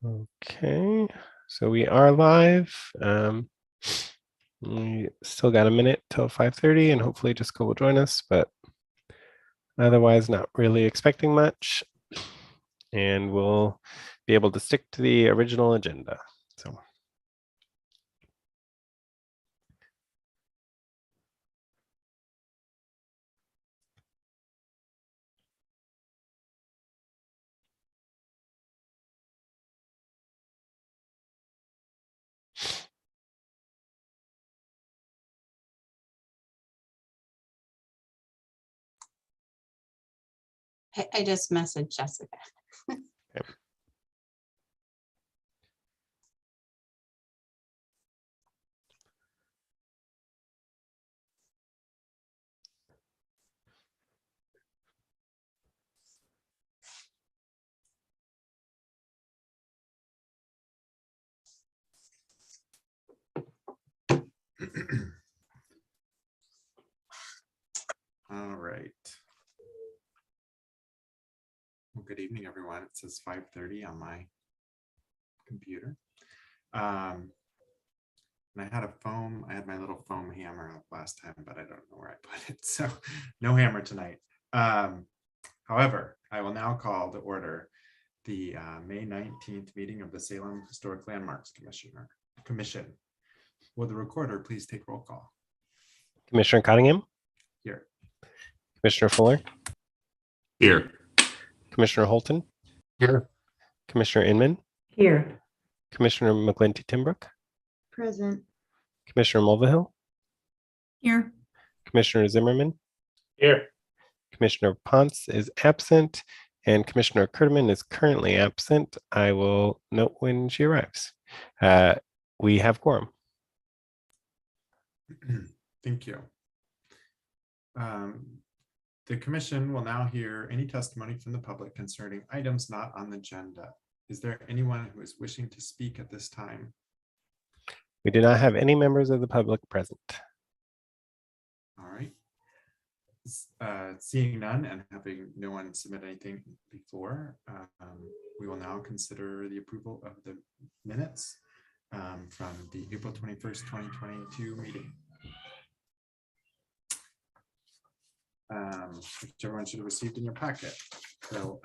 Okay, so we are live. We still got a minute till 5:30, and hopefully Jessica will join us, but otherwise not really expecting much. And we'll be able to stick to the original agenda. So. I just messaged Jessica. Okay. All right. Well, good evening, everyone. It says 5:30 on my computer. And I had my little foam hammer up last time, but I don't know where I put it. So no hammer tonight. However, I will now call to order the May 19th meeting of the Salem Historic Landmarks Commission. Will the recorder please take roll call? Commissioner Cottingham? Here. Commissioner Fuller? Here. Commissioner Holton? Here. Commissioner Inman? Here. Commissioner McGlinty-Timbrook? Present. Commissioner Mulvihill? Here. Commissioner Zimmerman? Here. Commissioner Ponce is absent, and Commissioner Kurtman is currently absent. I will note when she arrives. We have quorum. Thank you. The commission will now hear any testimony from the public concerning items not on the agenda. Is there anyone who is wishing to speak at this time? We do not have any members of the public present. All right. Seeing none and having no one submit anything before, we will now consider the approval of the minutes from the April 21st, 2022 meeting. Which everyone should have received in your packet. So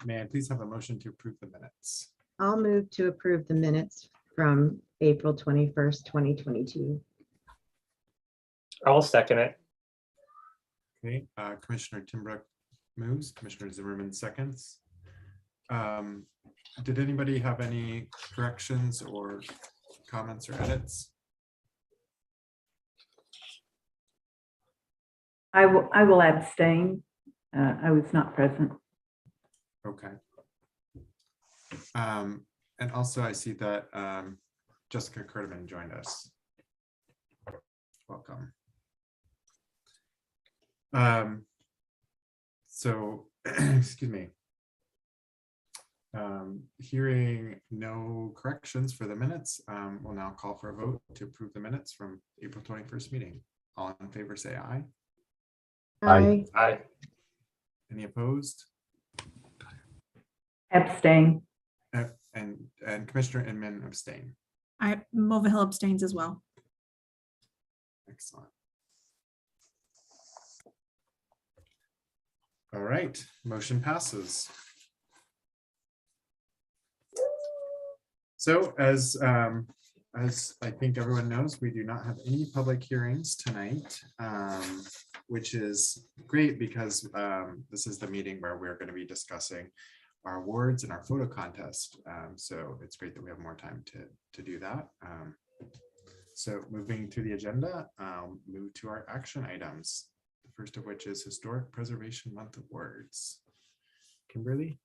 may I please have a motion to approve the minutes? I'll move to approve the minutes from April 21st, 2022. I'll second it. Okay, Commissioner Timbrook moves, Commissioner Zimmerman seconds. Did anybody have any corrections or comments or edits? I will abstain. I was not present. Okay. And also I see that Jessica Kurtman joined us. Welcome. So, excuse me. Hearing no corrections for the minutes, we'll now call for a vote to approve the minutes from April 21st meeting. All in favor, say aye. Aye. Aye. Any opposed? Abstain. And Commissioner Inman abstain. Mulvihill abstains as well. Excellent. All right, motion passes. So as I think everyone knows, we do not have any public hearings tonight, which is great because this is the meeting where we're going to be discussing our awards and our photo contest. So it's great that we have more time to do that. So moving to the agenda, move to our action items. The first of which is Historic Preservation Month Awards. Kimberly?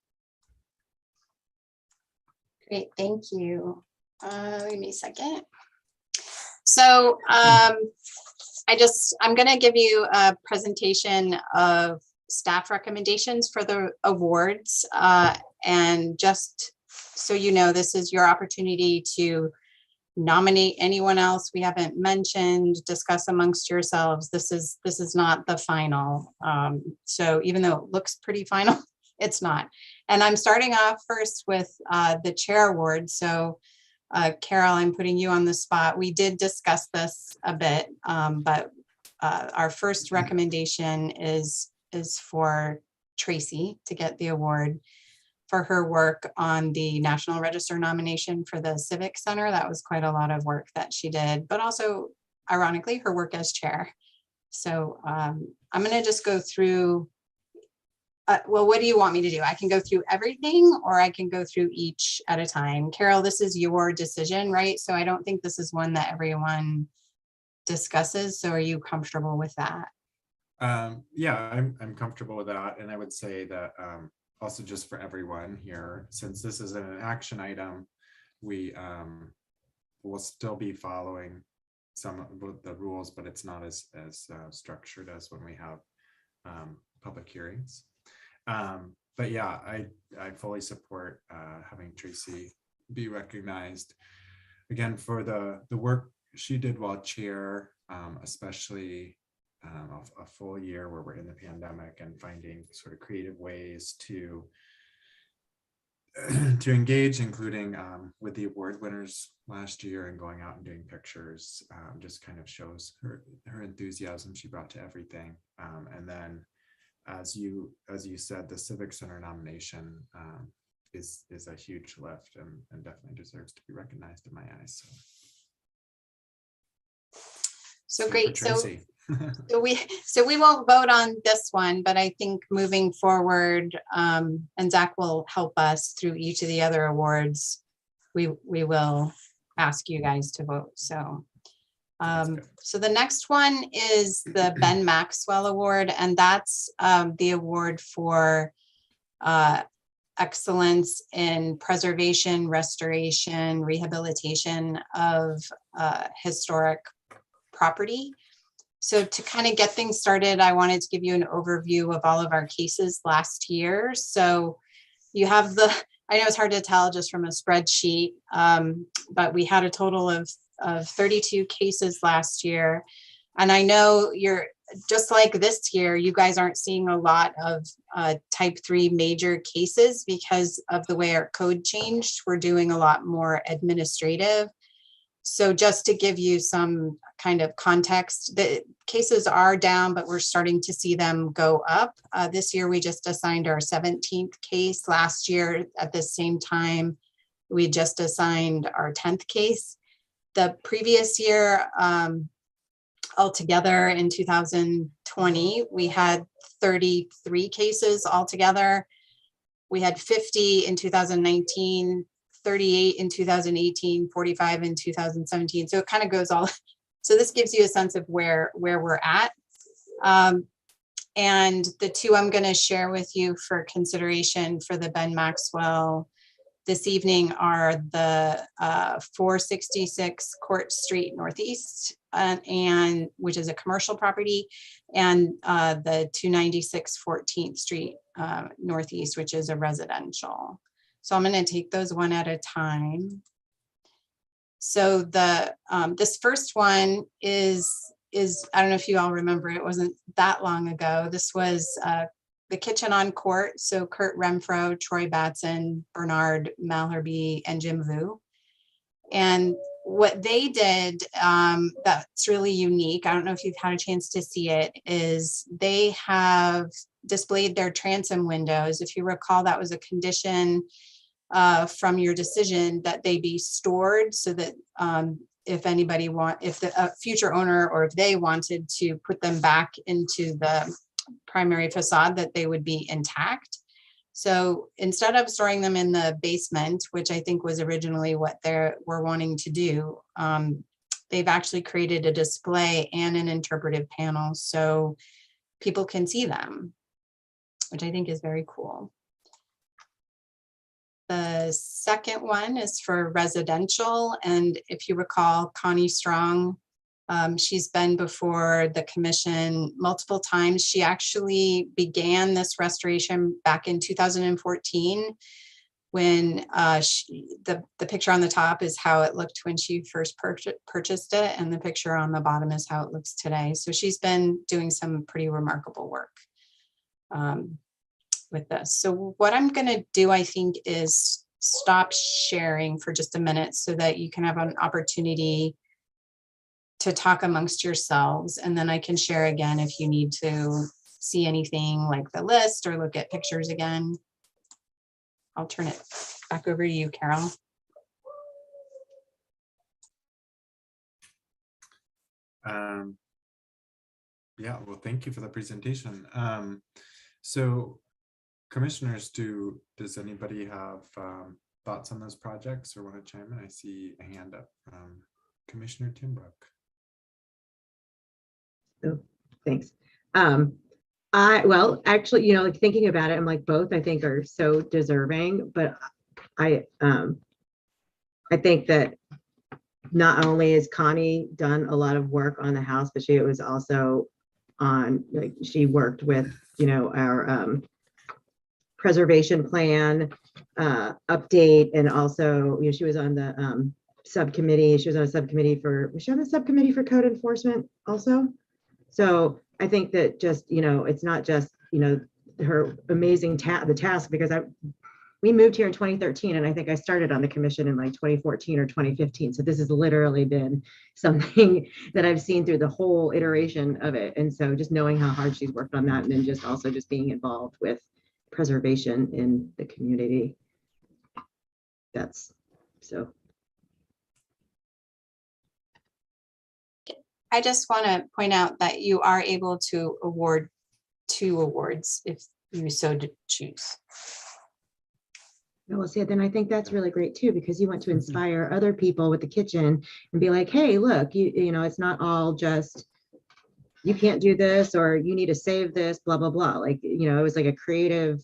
Great, thank you. Give me a second. So I'm going to give you a presentation of staff recommendations for the awards. And just so you know, this is your opportunity to nominate anyone else we haven't mentioned, discuss amongst yourselves. This is not the final. So even though it looks pretty final, it's not. And I'm starting off first with the chair award. So Carol, I'm putting you on the spot. We did discuss this a bit, but our first recommendation is for Tracy to get the award for her work on the National Register nomination for the Civic Center. That was quite a lot of work that she did, but also ironically, her work as chair. So I'm going to just go through. Well, what do you want me to do? I can go through everything, or I can go through each at a time. Carol, this is your decision, right? So I don't think this is one that everyone discusses. So are you comfortable with that? Yeah, I'm comfortable with that. And I would say that also just for everyone here, since this is an action item, we will still be following some of the rules, but it's not as structured as when we have public hearings. But yeah, I fully support having Tracy be recognized again for the work she did while chair, especially a full year where we're in the pandemic and finding sort of creative ways to engage, including with the award winners last year and going out and doing pictures. Just kind of shows her enthusiasm she brought to everything. And then as you said, the Civic Center nomination is a huge lift and definitely deserves to be recognized in my eyes. So Super great. Tracy. So we won't vote on this one, but I think moving forward, and Zach will help us through each of the other awards. We will ask you guys to vote. So so the next one is the Ben Maxwell Award, and that's the award for excellence in preservation, restoration, rehabilitation of historic property. So to kind of get things started, I wanted to give you an overview of all of our cases last year. So you have I know it's hard to tell just from a spreadsheet, but we had a total of 32 cases last year. And I know you're just like this year, you guys aren't seeing a lot of type 3 major cases because of the way our code changed. We're doing a lot more administrative. So just to give you some kind of context, the cases are down, but we're starting to see them go up. This year, we just assigned our 17th case. Last year, at the same time, we just assigned our 10th case. The previous year, altogether in 2020, we had 33 cases altogether. We had 50 in 2019, 38 in 2018, 45 in 2017. So it kind of goes all. So this gives you a sense of where we're at. And the two I'm going to share with you for consideration for the Ben Maxwell this evening are the 466 Court Street Northeast, and which is a commercial property, and the 296 14th Street Northeast, which is a residential. So I'm going to take those one at a time. So the this first one is I don't know if you all remember, it wasn't that long ago. This was the kitchen on court. So Kurt Renfro, Troy Batson, Bernard Malherbe, and Jim Vu. And what they did that's really unique, I don't know if you've had a chance to see it, is they have displayed their transom windows. If you recall, that was a condition from your decision that they be stored so that if anybody if the future owner or if they wanted to put them back into the primary facade, that they would be intact. So instead of storing them in the basement, which I think was originally what they were wanting to do, they've actually created a display and an interpretive panel so people can see them, which I think is very cool. The second one is for residential. And if you recall, Connie Strong, she's been before the commission multiple times. She actually began this restoration back in 2014 when the picture on the top is how it looked when she first purchased it, and the picture on the bottom is how it looks today. So she's been doing some pretty remarkable work. with this. So what I'm going to do, I think, is stop sharing for just a minute so that you can have an opportunity to talk amongst yourselves. And then I can share again if you need to see anything like the list or look at pictures again. I'll turn it back over to you, Carol. Yeah, well, thank you for the presentation. So commissioners, does anybody have thoughts on those projects or want to chime in? I see a hand up from Commissioner Timbrook. Oh, thanks. Well, actually, you know, like thinking about it, I'm like both I think are so deserving, but I think that not only has Connie done a lot of work on the house, but she was also on, like, she worked with, you know, our preservation plan update, and also, you know, she was on the subcommittee. She was on a subcommittee for, was she on the subcommittee for code enforcement also? So I think that just, you know, it's not just, you know, her amazing the task, because we moved here in 2013, and I think I started on the commission in like 2014 or 2015. So this has literally been something that I've seen through the whole iteration of it. And so just knowing how hard she's worked on that, and then just also just being involved with preservation in the community. That's so. I just want to point out that you are able to award 2 awards if you so choose. Well, see, then I think that's really great too, because you want to inspire other people with the kitchen and be like, hey, look, you know, it's not all just, you can't do this, or you need to save this, blah, blah, blah. Like, you know, it was like a creative,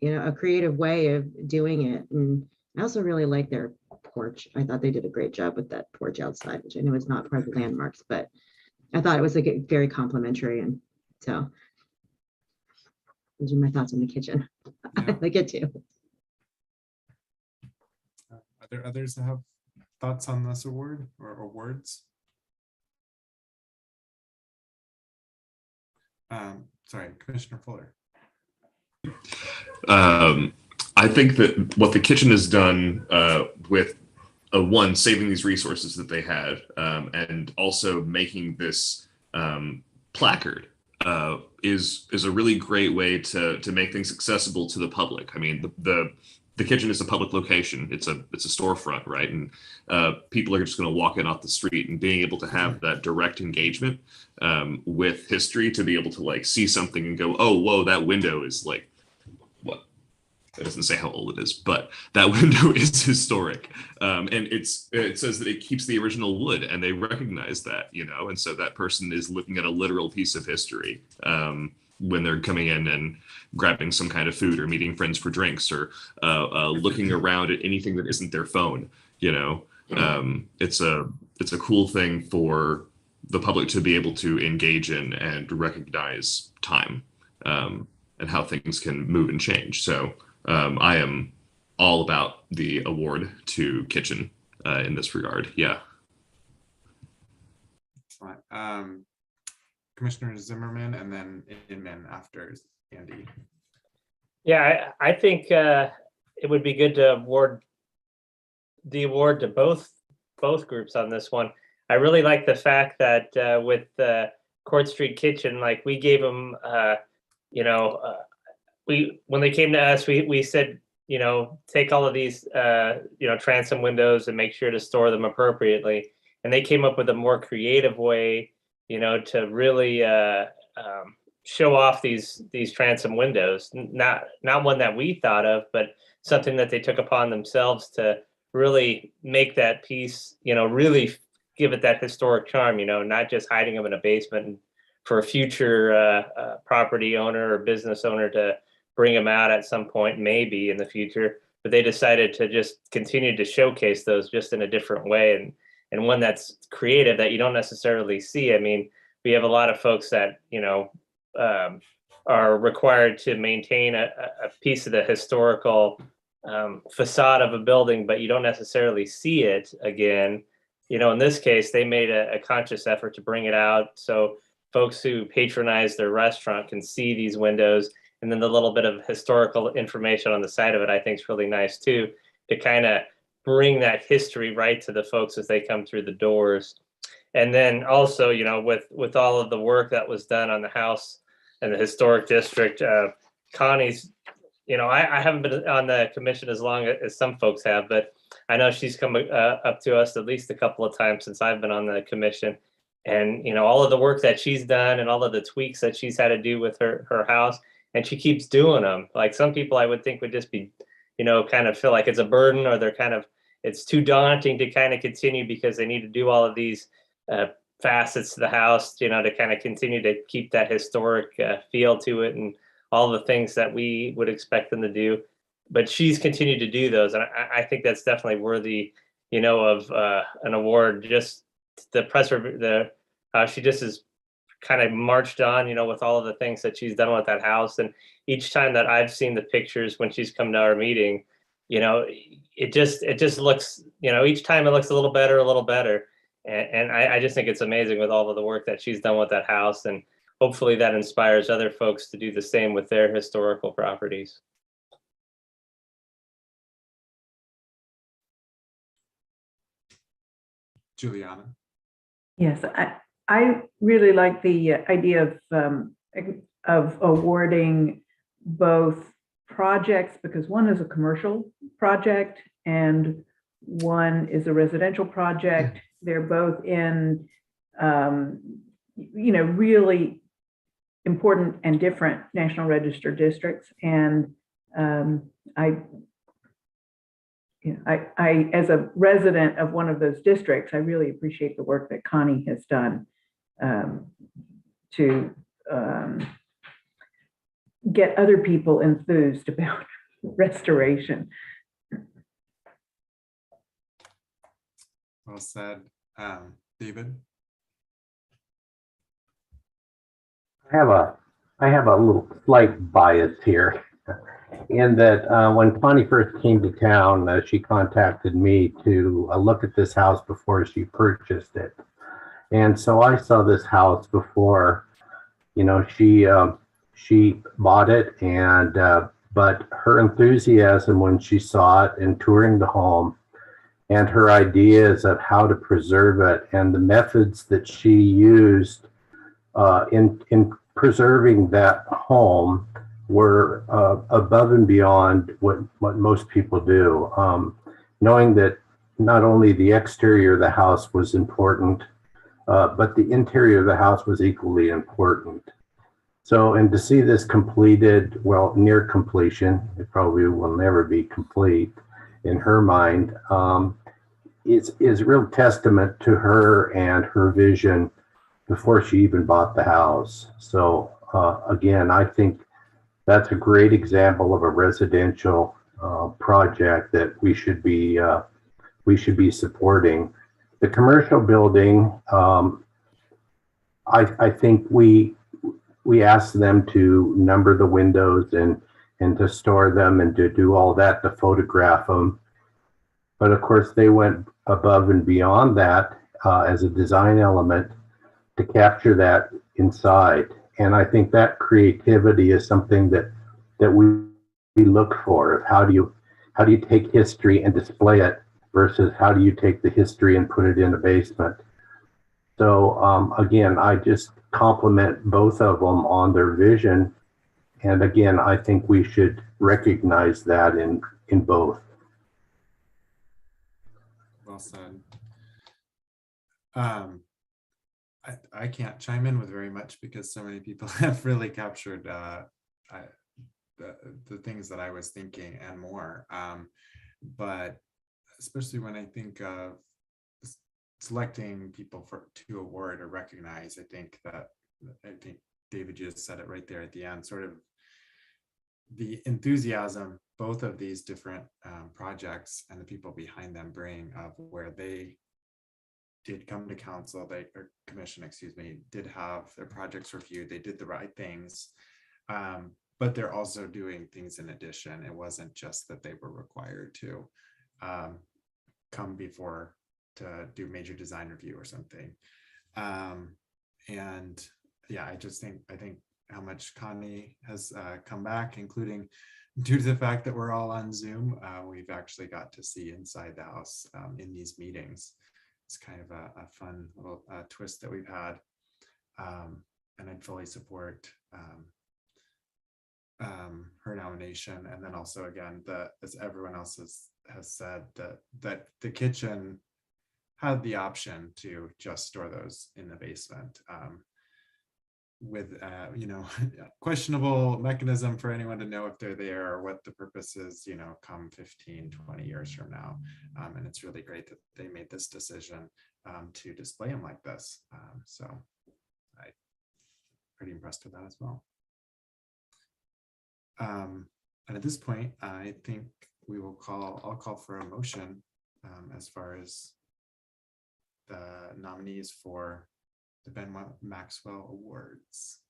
you know, a creative way of doing it. And I also really like their porch. I thought they did a great job with that porch outside, which I know is not part of the landmarks, but I thought it was like very complimentary. And so those are my thoughts on the kitchen. Yeah. I like it too. Are there others that have thoughts on this award or awards? Sorry, Commissioner Fuller. I think that what the kitchen has done with one, saving these resources that they had, and also making this placard is a really great way to make things accessible to the public. I mean, the kitchen is a public location. It's a storefront, right? And people are just going to walk in off the street, and being able to have that direct engagement with history, to be able to like see something and go, oh, whoa, that window is like, what? It doesn't say how old it is, but that window is historic. And it says that it keeps the original wood, and they recognize that, you know, and so that person is looking at a literal piece of history when they're coming in and grabbing some kind of food, or meeting friends for drinks, or looking around at anything that isn't their phone, you know. It's a cool thing for the public to be able to engage in and recognize time and how things can move and change. So I am all about the award to Kitchen in this regard. Yeah. Commissioner Zimmerman, and then Inman after Andy. Yeah, I think it would be good to award the award to both groups on this one. I really like the fact that with Court Street Kitchen, like we gave them, you know, when they came to us, we said, you know, take all of these, you know, transom windows and make sure to store them appropriately. And they came up with a more creative way, you know, to really show off these transom windows. Not one that we thought of, but something that they took upon themselves to really make that piece, you know, really give it that historic charm, you know, not just hiding them in a basement for a future property owner or business owner to bring them out at some point, maybe in the future. But they decided to just continue to showcase those just in a different way, and one that's creative that you don't necessarily see. I mean, we have a lot of folks that, you know, are required to maintain a piece of the historical facade of a building, but you don't necessarily see it again. You know, in this case, they made a conscious effort to bring it out so folks who patronize their restaurant can see these windows And then the little bit of historical information on the side of it, I think is really nice too, to kind of bring that history right to the folks as they come through the doors. And then also, you know, with all of the work that was done on the house and the historic district, Connie's, you know, I haven't been on the commission as long as some folks have, but I know she's come up to us at least a couple of times since I've been on the commission. And, you know, all of the work that she's done and all of the tweaks that she's had to do with her house, and she keeps doing them. Like some people I would think would just be, you know, kind of feel like it's a burden, or they're kind of, it's too daunting to kind of continue because they need to do all of these facets to the house, you know, to kind of continue to keep that historic feel to it and all the things that we would expect them to do. But she's continued to do those. And I think that's definitely worthy, you know, of an award. Just she just has kind of marched on, you know, with all of the things that she's done with that house. And each time that I've seen the pictures when she's come to our meeting, you know, it just looks, you know, each time it looks a little better. And I just think it's amazing with all of the work that she's done with that house. And hopefully that inspires other folks to do the same with their historical properties. Juliana. Yes, I really like the idea of awarding both projects, because one is a commercial project and one is a residential project. They're both in, you know, really important and different National Register districts. And I, as a resident of one of those districts, I really appreciate the work that Connie has done to get other people enthused about restoration. Well said. David? I have a little slight bias here in that when Connie first came to town, she contacted me to look at this house before she purchased it. And so I saw this house before, you know, she bought it, and but her enthusiasm when she saw it and touring the home, and her ideas of how to preserve it and the methods that she used in preserving that home were above and beyond what most people do. Knowing that not only the exterior of the house was important, but the interior of the house was equally important. So, and to see this completed, well, near completion, it probably will never be complete in her mind, is real testament to her and her vision before she even bought the house. So again, I think that's a great example of a residential project that we should be supporting. The commercial building, I think we asked them to number the windows and to store them and to do all that, to photograph them. But of course, they went above and beyond that as a design element to capture that inside. And I think that creativity is something that we look for. How do you take history and display it versus how do you take the history and put it in a basement? So again, I just compliment both of them on their vision. And again, I think we should recognize that in both. Well said. I can't chime in with very much because so many people have really captured the things that I was thinking and more. But especially when I think of selecting people to award or recognize, I think David just said it right there at the end, sort of the enthusiasm both of these different projects and the people behind them bring of where they did come to council, or commission, excuse me, did have their projects reviewed, they did the right things, but they're also doing things in addition. It wasn't just that they were required to come before to do major design review or something. And yeah, I think how much Connie has come back, including due to the fact that we're all on Zoom. We've actually got to see inside the house in these meetings. It's kind of a fun little twist that we've had. And I'd fully support her nomination. And then also, again, as everyone else has said, that the kitchen had the option to just store those in the basement with, questionable mechanism for anyone to know if they're there or what the purpose is, come 15, 20 years from now. And it's really great that they made this decision to display them like this. So I'm pretty impressed with that as well. And at this point, I think I'll call for a motion as far as the nominees for the Ben Maxwell Awards.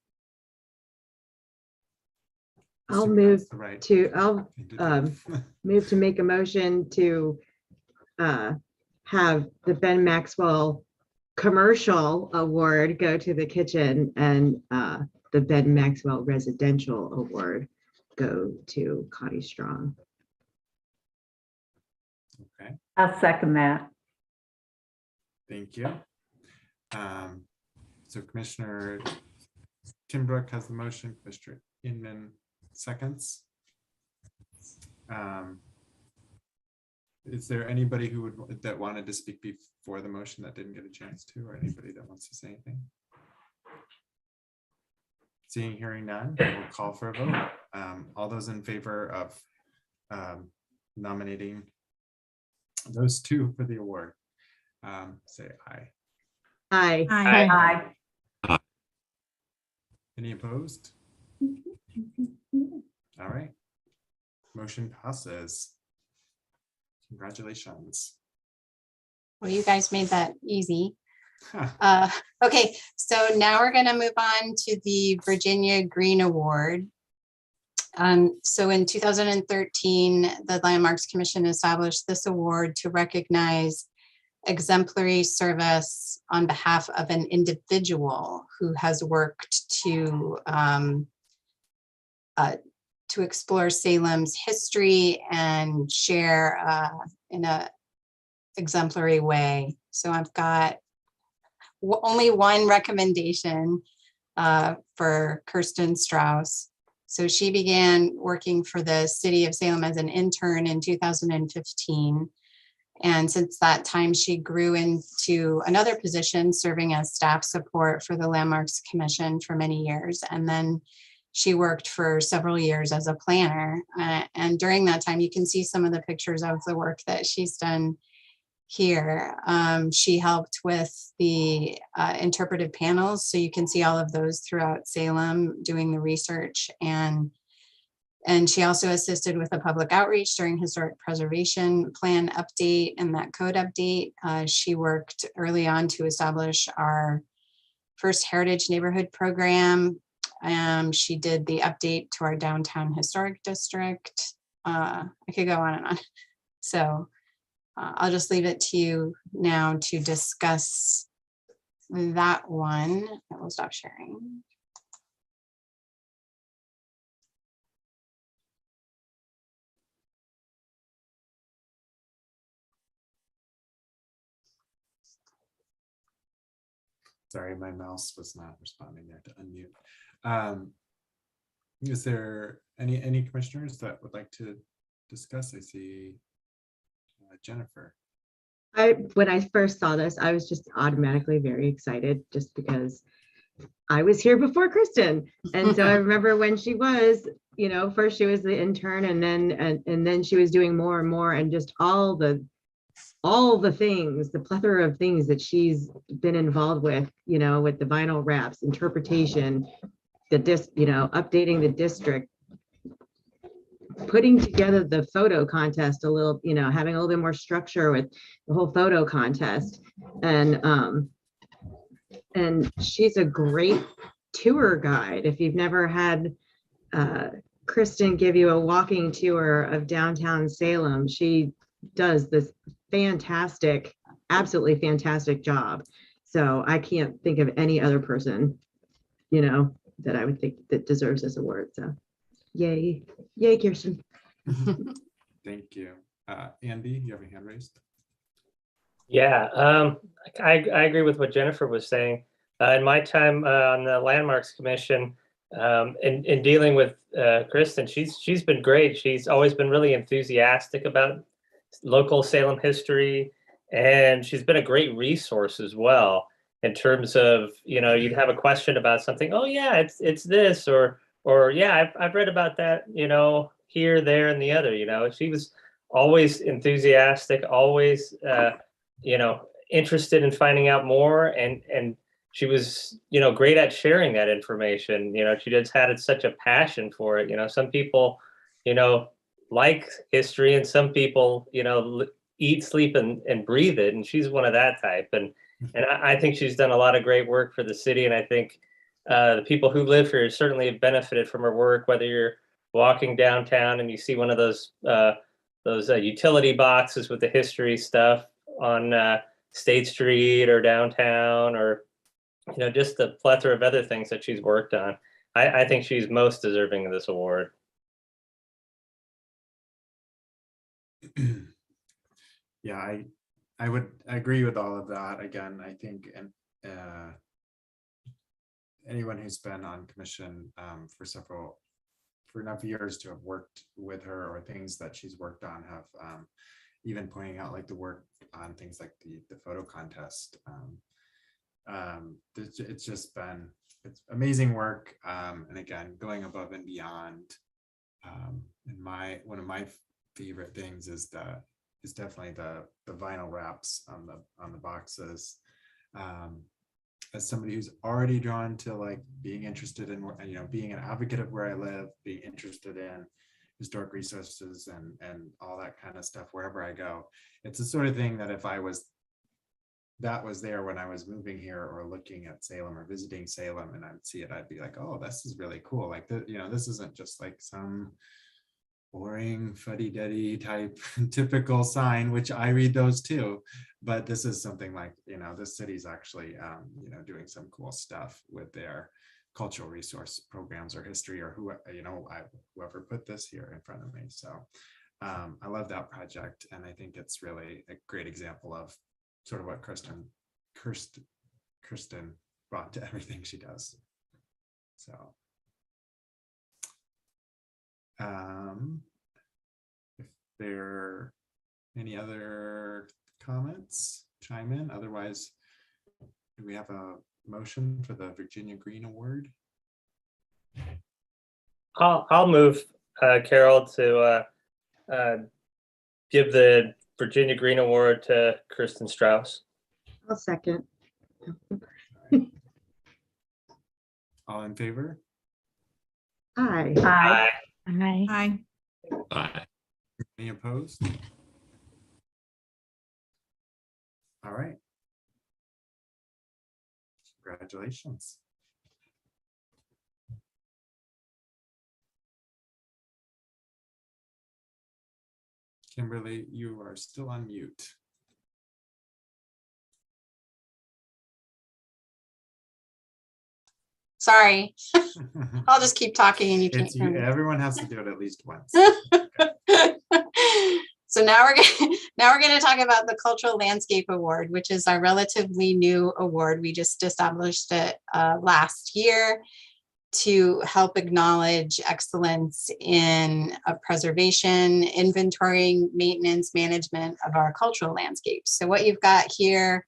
I'll Assuming move that's the right I'll thing to do. move to make a motion to have the Ben Maxwell Commercial Award go to the kitchen and the Ben Maxwell Residential Award go to Connie Strong. Okay, I'll second that. thank you. So Commissioner Timbrook has the motion, Commissioner Inman seconds. Is there anybody that wanted to speak before the motion that didn't get a chance to, or anybody that wants to say anything? Seeing, hearing none, we'll call for a vote. All those in favor of nominating those two for the award, say aye. Aye. Aye. Aye. Any opposed? All right. Motion passes. Congratulations. Well, you guys made that easy. Huh. Okay, so now we're going to move on to the Virginia Green Award. So in 2013, the Landmarks Commission established this award to recognize exemplary service on behalf of an individual who has worked to explore Salem's history and share in a exemplary way. So I've got only one recommendation for Kirsten Strauss. So she began working for the city of Salem as an intern in 2015. And since that time, she grew into another position, serving as staff support for the Landmarks Commission for many years. And then she worked for several years as a planner. And during that time, you can see some of the pictures of the work that she's done here. She helped with the interpretive panels. So you can see all of those throughout Salem doing the research. And she also assisted with the public outreach during historic preservation plan update and that code update. She worked early on to establish our first heritage neighborhood program. She did the update to our downtown historic district. I could go on and on. So I'll just leave it to you now to discuss that one. I will stop sharing. Sorry, my mouse was not responding there to unmute. Is there any commissioners that would like to discuss? I see Jennifer. When I first saw this, I was just automatically very excited just because I was here before Kristen. And so I remember when she was, first she was the intern and then she was doing more and more, and just all the things, the plethora of things that she's been involved with, with the vinyl wraps, interpretation, updating the district, putting together the photo contest a little, having a little bit more structure with the whole photo contest. And she's a great tour guide. If you've never had Kristen give you a walking tour of downtown Salem, she does this fantastic, absolutely fantastic job. So I can't think of any other person, that I would think that deserves this award. So yay, Kirsten. Thank you. Andy, you have a hand raised? Yeah, I agree with what Jennifer was saying. In my time on the Landmarks Commission, in dealing with Kristen, she's been great. She's always been really enthusiastic about local Salem history, and she's been a great resource as well in terms of, you'd have a question about something. Oh yeah, it's this, or yeah, I've read about that, here, there, and the other. She was always enthusiastic, always interested in finding out more, and she was great at sharing that information. She just had such a passion for it. Some people like history, and some people eat, sleep, and breathe it, and she's one of that type. And I think she's done a lot of great work for the city, and I think the people who live here certainly have benefited from her work. Whether you're walking downtown and you see one of those utility boxes with the history stuff on State Street or downtown, or just the plethora of other things that she's worked on, I think she's most deserving of this award. Yeah, I would agree with all of that. Again, I think, and anyone who's been on commission for enough years to have worked with her, or things that she's worked on, have even pointing out like the work on things like the photo contest. It's just been, it's amazing work. And again, going above and beyond. And one of my favorite things is definitely the vinyl wraps on the boxes. As somebody who's already drawn to like being interested in, being an advocate of where I live, being interested in historic resources and all that kind of stuff wherever I go, it's the sort of thing that if that was there when I was moving here or looking at Salem or visiting Salem, and I'd see it, I'd be like, oh, this is really cool. Like, this isn't just like some boring fuddy-duddy type typical sign, which I read those too, but this is something like, this city's actually doing some cool stuff with their cultural resource programs or history, or whoever put this here in front of me. So I love that project, and I think it's really a great example of sort of what Kirsten brought to everything she does. So if there are any other comments, chime in. Otherwise, do we have a motion for the Virginia Green Award? I'll move, Carol, to give the Virginia Green Award to Kirsten Strauss. I'll second. All in favor? Aye. Aye. Hi. Aye. Any opposed? All right. Congratulations. Kimberly, you are still on mute. Sorry, I'll just keep talking and you can't hear me. Everyone has to do it at least once. So now we're going to talk about the Cultural Landscape Award, which is our relatively new award. We just established it last year to help acknowledge excellence in preservation, inventorying, maintenance, management of our cultural landscapes. So what you've got here,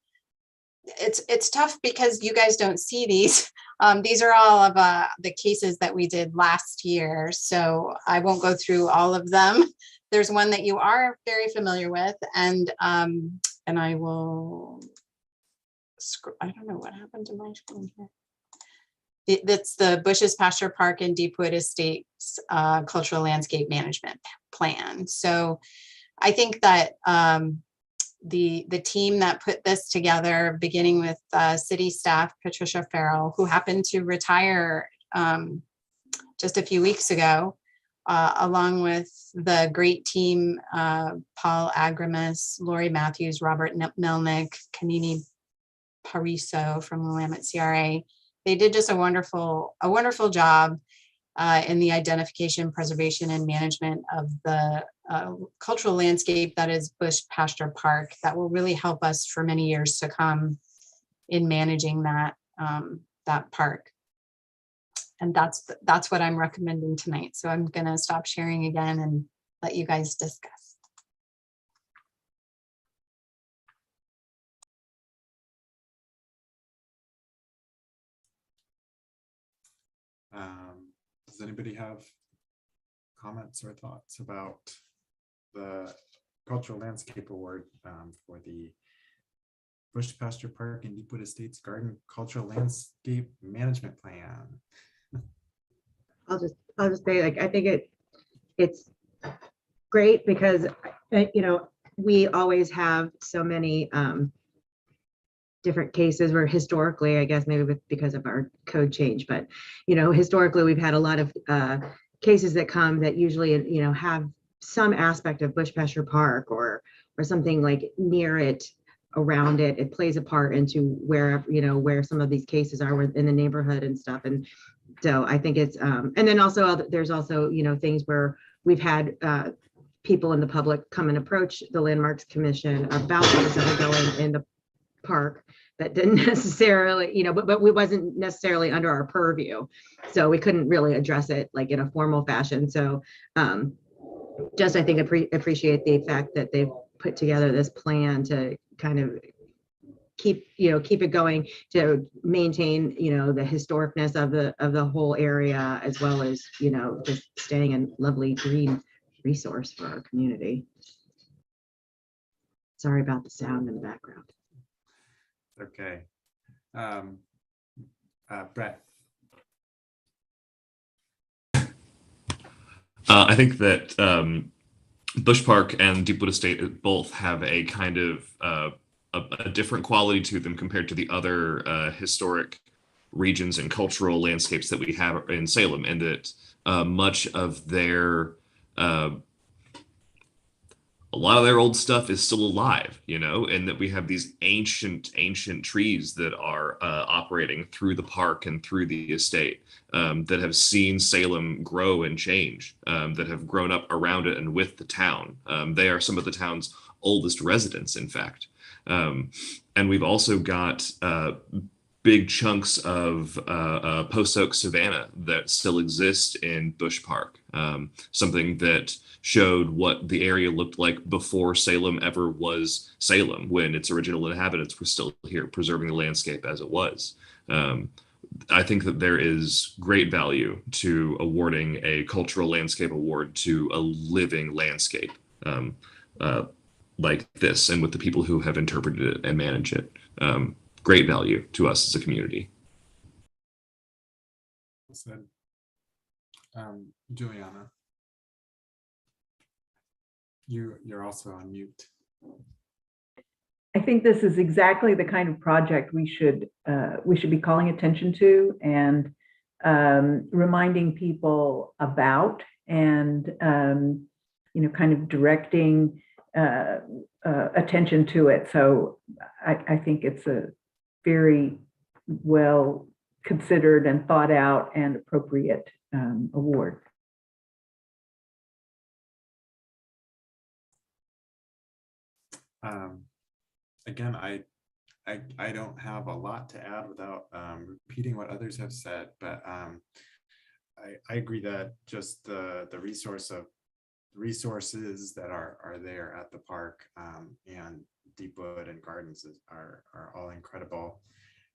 it's tough because you guys don't see these. These are all of the cases that we did last year, so I won't go through all of them. There's one that you are very familiar with, and I will. I don't know what happened to my screen here. That's the Bushes Pasture Park and Deepwood Estates Cultural Landscape Management Plan. So I think that the team that put this together, beginning with city staff, Patricia Farrell, who happened to retire just a few weeks ago, along with the great team, Paul Agramus, Lori Matthews, Robert Melnick, Kanini Pariso from Willamette CRA, they did just a wonderful job in the identification, preservation, and management of the cultural landscape that is Bush Pasture Park. That will really help us for many years to come in managing that that park. And that's what I'm recommending tonight. So I'm gonna stop sharing again and let you guys discuss. Does anybody have comments or thoughts about the Cultural Landscape Award for the Bush Pasture Park and Deepwood Estates Garden Cultural Landscape Management Plan? I'll just say, like, I think it's great because, you know, we always have so many different cases where historically, I guess maybe because of our code change, but, you know, historically we've had a lot of cases that come that usually, you know, have some aspect of Bush Pasture Park or something like near it, around it. It plays a part into where, you know, where some of these cases are in the neighborhood and stuff. And so I think it's, and then also there's also, you know, things where we've had people in the public come and approach the Landmarks Commission about things that are going in the park that didn't necessarily, you know, but we wasn't necessarily under our purview. So we couldn't really address it like in a formal fashion. So just, I think, appreciate the fact that they've put together this plan to kind of keep it going, to maintain, you know, the historicness of the whole area, as well as, you know, just staying a lovely green resource for our community. Sorry about the sound in the background. Okay. Brett. I think that Bush Park and Deepwood Estate both have a kind of a different quality to them compared to the other historic regions and cultural landscapes that we have in Salem, and that much of their a lot of their old stuff is still alive, you know, and that we have these ancient trees that are operating through the park and through the estate, that have seen Salem grow and change, that have grown up around it and with the town. They are some of the town's oldest residents, in fact. And we've also got big chunks of post oak savanna that still exist in Bush Park, something that showed what the area looked like before Salem ever was Salem, when its original inhabitants were still here, preserving the landscape as it was. I think that there is great value to awarding a cultural landscape award to a living landscape like this, and with the people who have interpreted it and manage it. Great value to us as a community. Said. Juliana, you're also on mute. I think this is exactly the kind of project we should be calling attention to and reminding people about, and you know, kind of directing attention to it. So I think it's a very well considered and thought out and appropriate award. Again, I don't have a lot to add without repeating what others have said, but I agree that just the resources that are there at the park and Deepwood and Gardens are all incredible.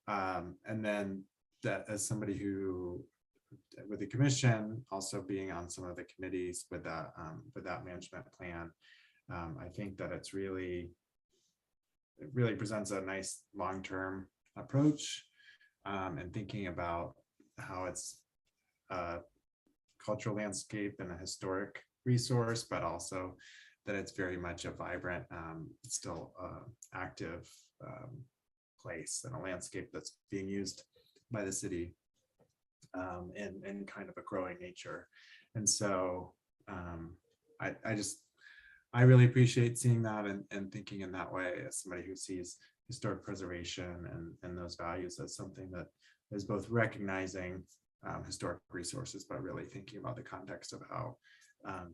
And then that, as somebody who, with the commission, also being on some of the committees with that management plan, I think that it really presents a nice long-term approach, and thinking about how it's a cultural landscape and a historic resource, but also that it's very much a vibrant, still active place and a landscape that's being used by the city in kind of a growing nature. And so I I really appreciate seeing that and thinking in that way as somebody who sees historic preservation and those values as something that is both recognizing historic resources, but really thinking about the context of how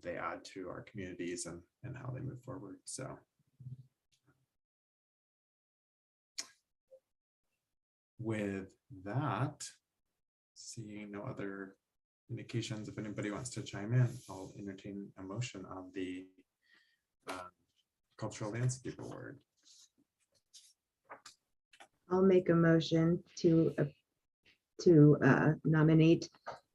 they add to our communities and how they move forward. So. With that, seeing no other indications, if anybody wants to chime in, I'll entertain a motion of the Cultural Landscape Award. I'll make a motion to nominate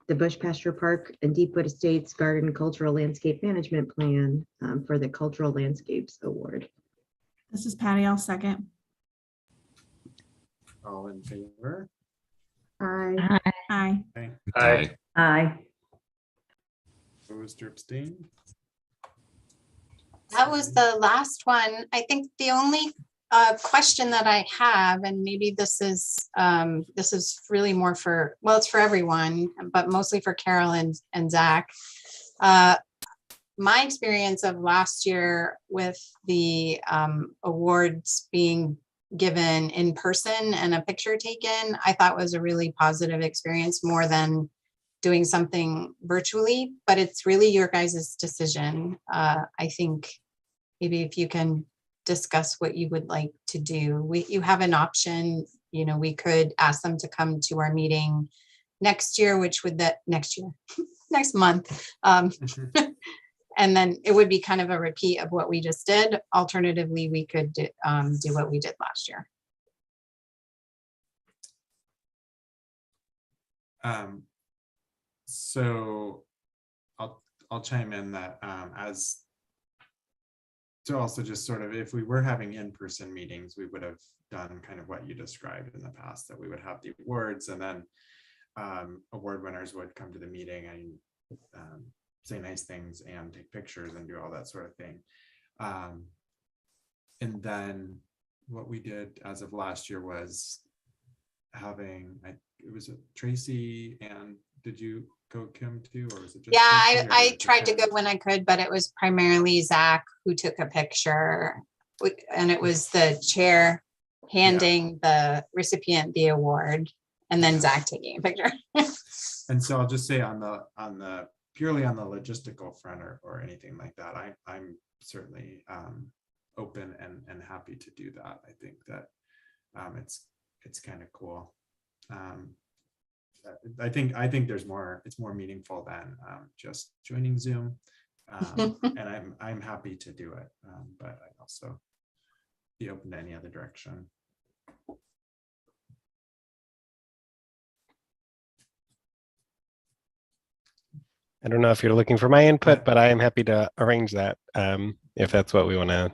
the Bush Pasture Park and Deepwood Estates Garden Cultural Landscape Management Plan for the Cultural Landscapes Award. This is Patty. I'll second. All in favor? Aye. Aye. Okay. Aye. Aye. Opposed or abstained? That was the last one. I think the only question that I have, and maybe this is really more for, well, it's for everyone, but mostly for Carol and Zach. My experience of last year with the awards being given in person and a picture taken, I thought was a really positive experience, more than doing something virtually, but it's really your guys' decision. I think maybe if you can discuss what you would like to do. You have an option, we could ask them to come to our meeting next year, next month. And then it would be kind of a repeat of what we just did. Alternatively, we could do what we did last year. So I'll chime in that as to also just sort of, if we were having in-person meetings, we would have done kind of what you described in the past, that we would have the awards and then award winners would come to the meeting and say nice things and take pictures and do all that sort of thing. And then what we did as of last year was having, it was Tracy, and did you go, Kim, too, or was it just Yeah, Tracy, or I was it tried to go Ken? when I could, but it was primarily Zach who took a picture, and it was the chair handing the recipient the award, and then Zach taking a picture. And so I'll just say on the purely on the logistical front or anything like that, I'm certainly open and happy to do that. I think that it's kind of cool. I think there's more, it's more meaningful than just joining Zoom. And I'm happy to do it, but I also be open to any other direction. I don't know if you're looking for my input, but I am happy to arrange that if that's what we want to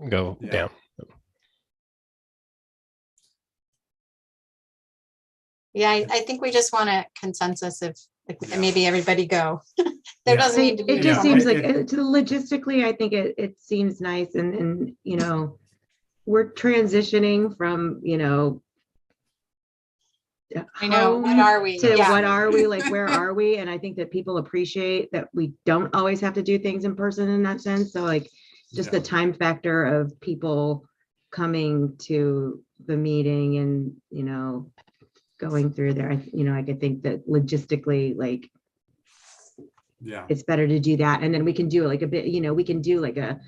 go down. Yeah, I think we just want a consensus if maybe everybody go. There doesn't need to be. It just seems like logistically, I think it seems nice, and we're transitioning from I know, what are we? to what are we, like, where are we? And I think that people appreciate that we don't always have to do things in person in that sense. So like just the time factor of people coming to the meeting and going through there, I could think that logistically, like, it's better to do that. And then we can do like a bit, we can do like a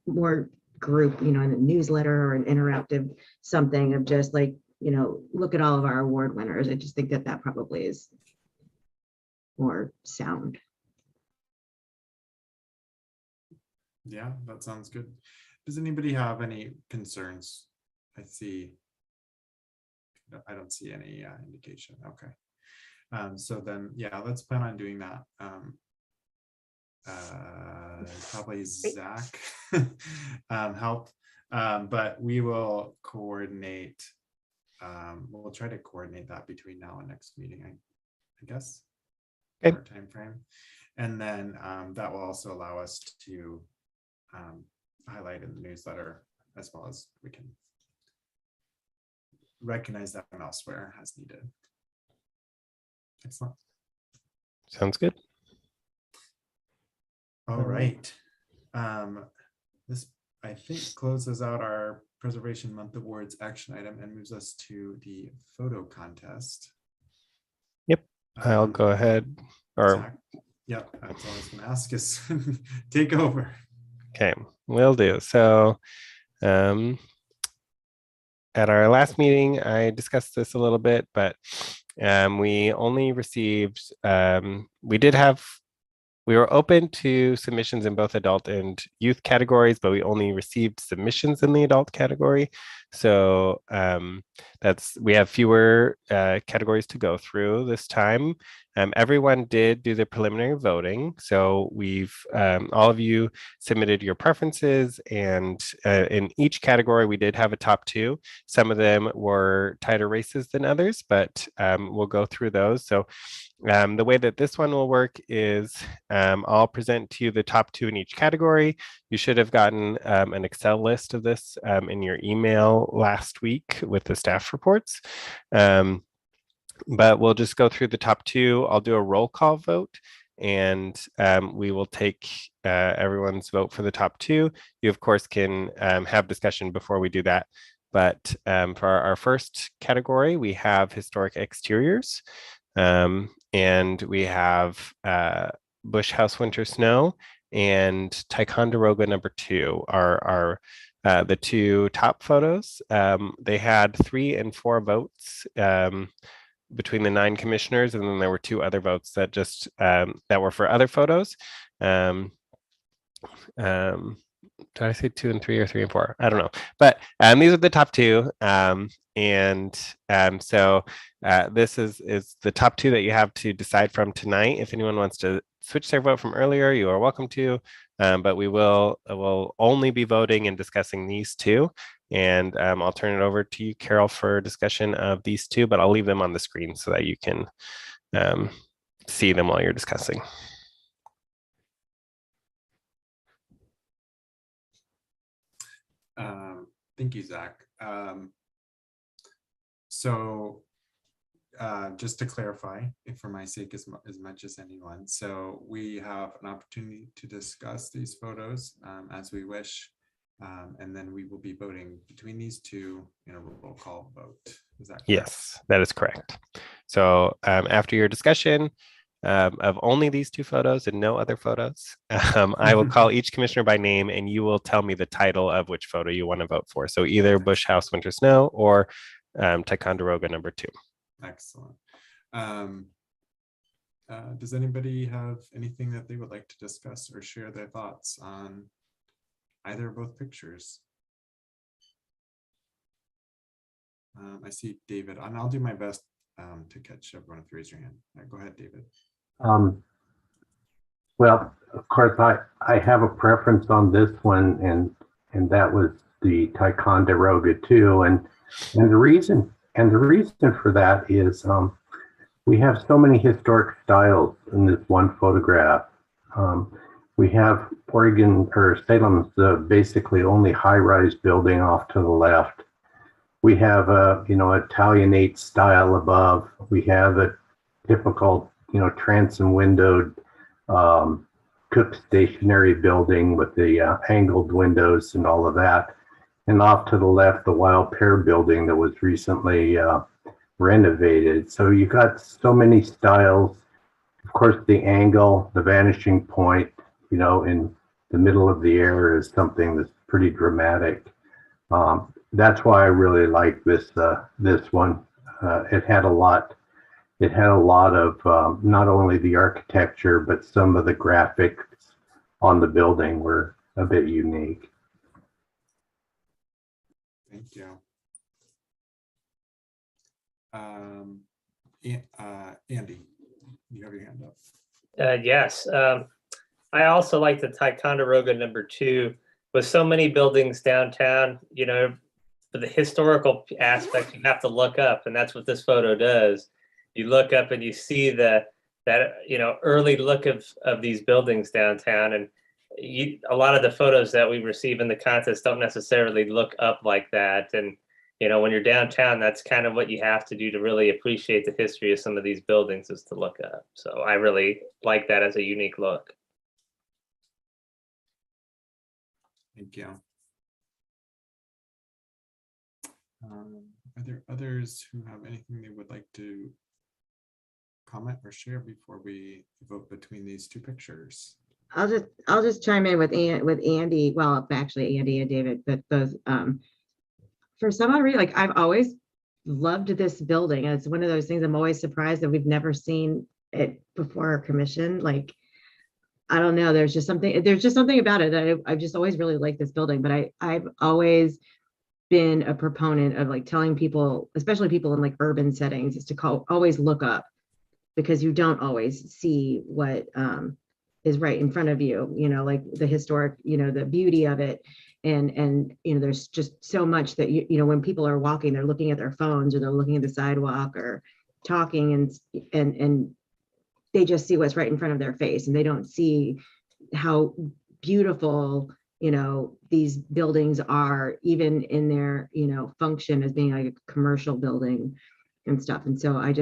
more group, in a newsletter or an interactive something of just like, look at all of our award winners. I just think that probably is more sound. Yeah, that sounds good. Does anybody have any concerns? I don't see any indication. Okay. So then, let's plan on doing that. Probably Zach help, but we will coordinate. We'll try to coordinate that between now and next meeting, I guess. Okay. Time frame, and then that will also allow us to highlight in the newsletter, as well as we can recognize them elsewhere as needed. Excellent. Sounds good. All right. This, I think, closes out our Preservation Month Awards action item and moves us to the photo contest. Yep, I'll go ahead. Or Zach? Yep, that's all I was gonna ask is take over. okay, will do. So at our last meeting, I discussed this a little bit, but we only received, we were open to submissions in both adult and youth categories, but we only received submissions in the adult category. So we have fewer categories to go through this time. Everyone did do the preliminary voting. So all of you submitted your preferences, and in each category, we did have a top two. Some of them were tighter races than others, but we'll go through those. So the way that this one will work is I'll present to you the top two in each category. You should have gotten an Excel list of this in your email last week with the staff reports. But we'll just go through the top two. I'll do a roll call vote, and we will take everyone's vote for the top two. You, of course, can have discussion before we do that. But for our first category, we have historic exteriors. And we have Bush House Winter Snow and Ticonderoga #2 are the two top photos. They had 3 and 4 votes between the 9 commissioners, and then there were 2 other votes that just that were for other photos. Did I say 2 and 3 or 3 and 4? I don't know. But these are the top 2. So this is the top 2 that you have to decide from tonight. If anyone wants to switch their vote from earlier, you are welcome to. But we will only be voting and discussing these 2. And I'll turn it over to you, Carol, for discussion of these 2, but I'll leave them on the screen so that you can see them while you're discussing. Thank you, Zach. So just to clarify, for my sake as much as anyone, so we have an opportunity to discuss these photos as we wish, and then we will be voting between these 2 in a roll call vote. Is that correct? Yes, that is correct. So after your discussion of only these 2 photos and no other photos, I will call each commissioner by name, and you will tell me the title of which photo you want to vote for. So either Bush House Winter Snow or Ticonderoga #2. Excellent. Does anybody have anything that they would like to discuss or share their thoughts on either or both pictures? I see David, and I'll do my best to catch everyone if you raise your hand. Go ahead, David. Well, of course, I have a preference on this one, and that was the Ticonderoga too. And the reason for that is we have so many historic styles in this one photograph. We have Salem's basically only high-rise building off to the left. We have a Italianate style above. We have a typical transom windowed cook stationary building with the angled windows and all of that. And off to the left, the Wild Pear building that was recently renovated. So you got so many styles. Of course, the angle, the vanishing point, in the middle of the air is something that's pretty dramatic. That's why I really like this one. It had a lot of not only the architecture, but some of the graphics on the building were a bit unique. Thank you. Andy, you have your hand up. Yes. I also like the Ticonderoga #2 with so many buildings downtown. For the historical aspect, you have to look up, and that's what this photo does. You look up and you see that early look of these buildings downtown, and a lot of the photos that we receive in the contest don't necessarily look up like that. And when you're downtown, that's kind of what you have to do to really appreciate the history of some of these buildings, is to look up. So I really like that as a unique look. Thank you. Are there others who have anything they would like to comment or share before we vote between these two pictures? I'll just chime in with Andy. Well, actually Andy and David, but those for some odd reason, like I've always loved this building. It's one of those things I'm always surprised that we've never seen it before our commission. Like, I don't know, there's just something about it that I've just always really liked this building, but I've always been a proponent of like telling people, especially people in like urban settings, is to always look up, because you don't always see what is right in front of you, like the historic, the beauty of it. And there's just so much that, when people are walking, they're looking at their phones or they're looking at the sidewalk or talking and they just see what's right in front of their face, and they don't see how beautiful, these buildings are, even in their, function as being like a commercial building and stuff. And so I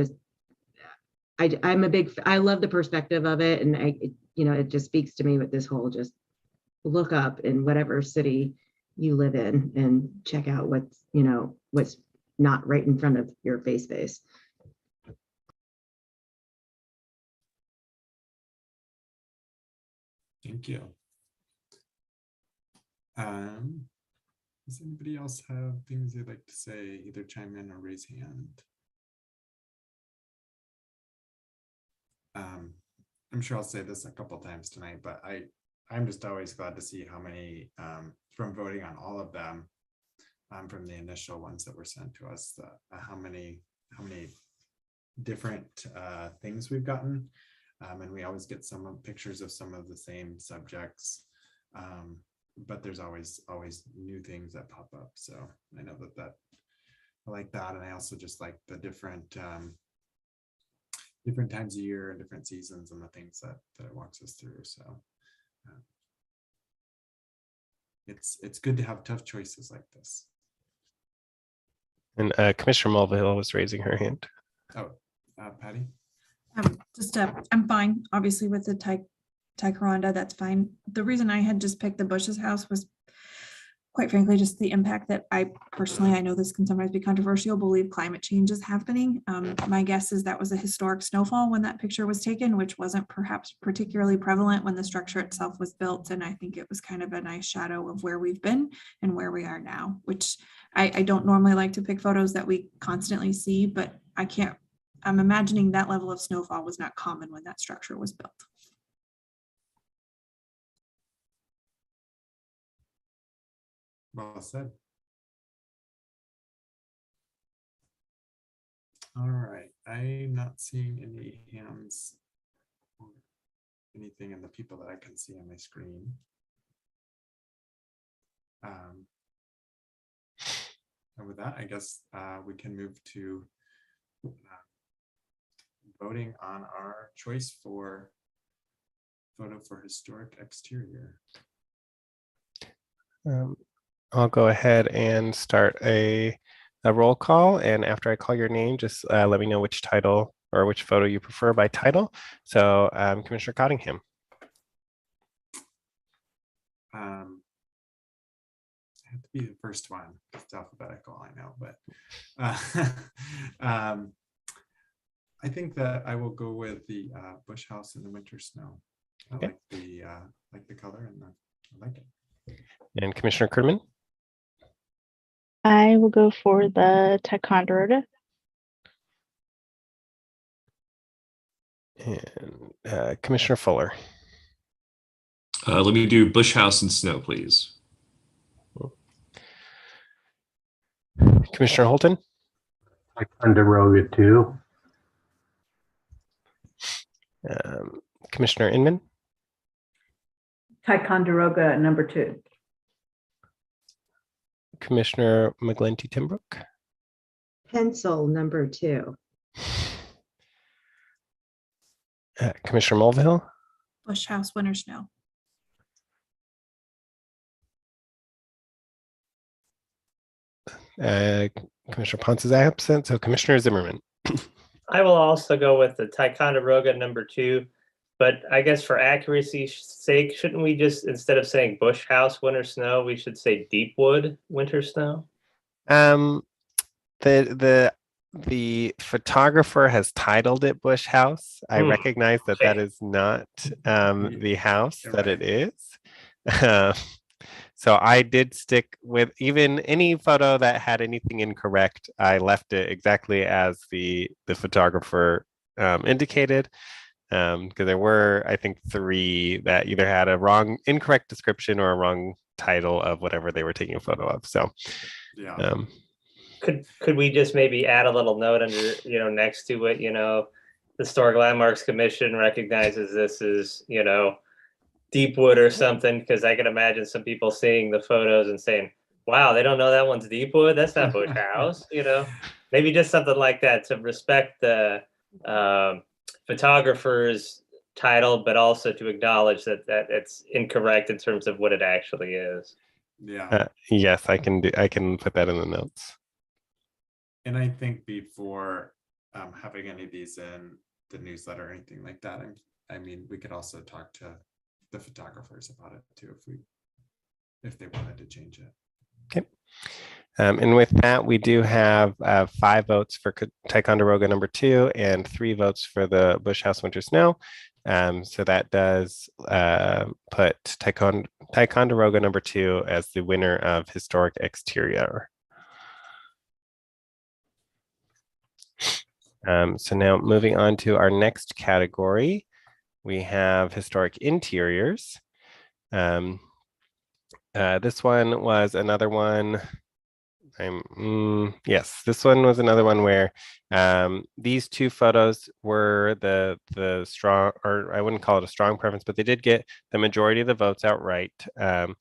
love the perspective of it. And it just speaks to me with this whole, just look up in whatever city you live in and check out what's not right in front of your face. Thank you. Does anybody else have things they'd like to say, either chime in or raise hand? I'm sure I'll say this a couple times tonight, but I'm just always glad to see how many, from voting on all of them, from the initial ones that were sent to us, how many different things we've gotten. And we always get some pictures of some of the same subjects, but there's always new things that pop up. So I know that I like that, and I also just like the different times of year and different seasons and the things that it walks us through. So it's good to have tough choices like this. And Commissioner Mulvihill was raising her hand. Oh, Patty. I'm fine, obviously, with the Ticonderoga, that's fine. The reason I had just picked the Bush's house was, quite frankly, just the impact that I know this can sometimes be controversial, believe climate change is happening. My guess is that was a historic snowfall when that picture was taken, which wasn't perhaps particularly prevalent when the structure itself was built. And I think it was kind of a nice shadow of where we've been and where we are now, which I don't normally like to pick photos that we constantly see, but I'm imagining that level of snowfall was not common when that structure was built. Well said. All right, I'm not seeing any hands or anything in the people that I can see on my screen. And with that, I guess we can move to voting on our choice for photo for historic exterior. I'll go ahead and start a roll call. And after I call your name, just let me know which title or which photo you prefer by title. So Commissioner Cottingham. I have to be the first one. It's alphabetical, I know, but I think that I will go with the bush house in the winter snow. I Okay. like the color and I like it. And Commissioner Kerdman. I will go for the Ticonderoga. And Commissioner Fuller. Let me do bush house and snow, please. Commissioner Holton. Ticonderoga too. Commissioner Inman. Ticonderoga #2. Commissioner McGlinty Timbrook. Pencil #2. Commissioner Mulvihill. Bush house, winter snow. Commissioner Ponce is absent, so Commissioner Zimmerman. I will also go with the Ticonderoga #2. But I guess for accuracy's sake, shouldn't we just, instead of saying bush house winter snow, we should say deep wood winter snow? The photographer has titled it Bush House. I Hmm, recognize that okay. that is not the house You're that right. it is. So I did stick with even any photo that had anything incorrect. I left it exactly as the photographer indicated, because there were, I think, 3 that either had a incorrect description or a wrong title of whatever they were taking a photo of. So Yeah. Could we just maybe add a little note under, next to it, the Historic Landmarks Commission recognizes this as, Deepwood or something, because I can imagine some people seeing the photos and saying, wow, they don't know that one's Deepwood. That's not Bush House, maybe just something like that to respect the photographer's title, but also to acknowledge that it's incorrect in terms of what it actually is. Yeah. yes, I can put that in the notes. And I think before having any of these in the newsletter or anything like that, I mean, we could also talk to the photographers about it too, if they wanted to change it. Okay. And with that, we do have 5 votes for Ticonderoga number 2 and 3 votes for the Bush House Winter Snow. So that does put Ticonderoga number 2 as the winner of Historic Exterior. So now moving on to our next category, we have Historic Interiors. This one was another one. Yes, this one was another one where these 2 photos were the strong, or I wouldn't call it a strong preference, but they did get the majority of the votes outright. I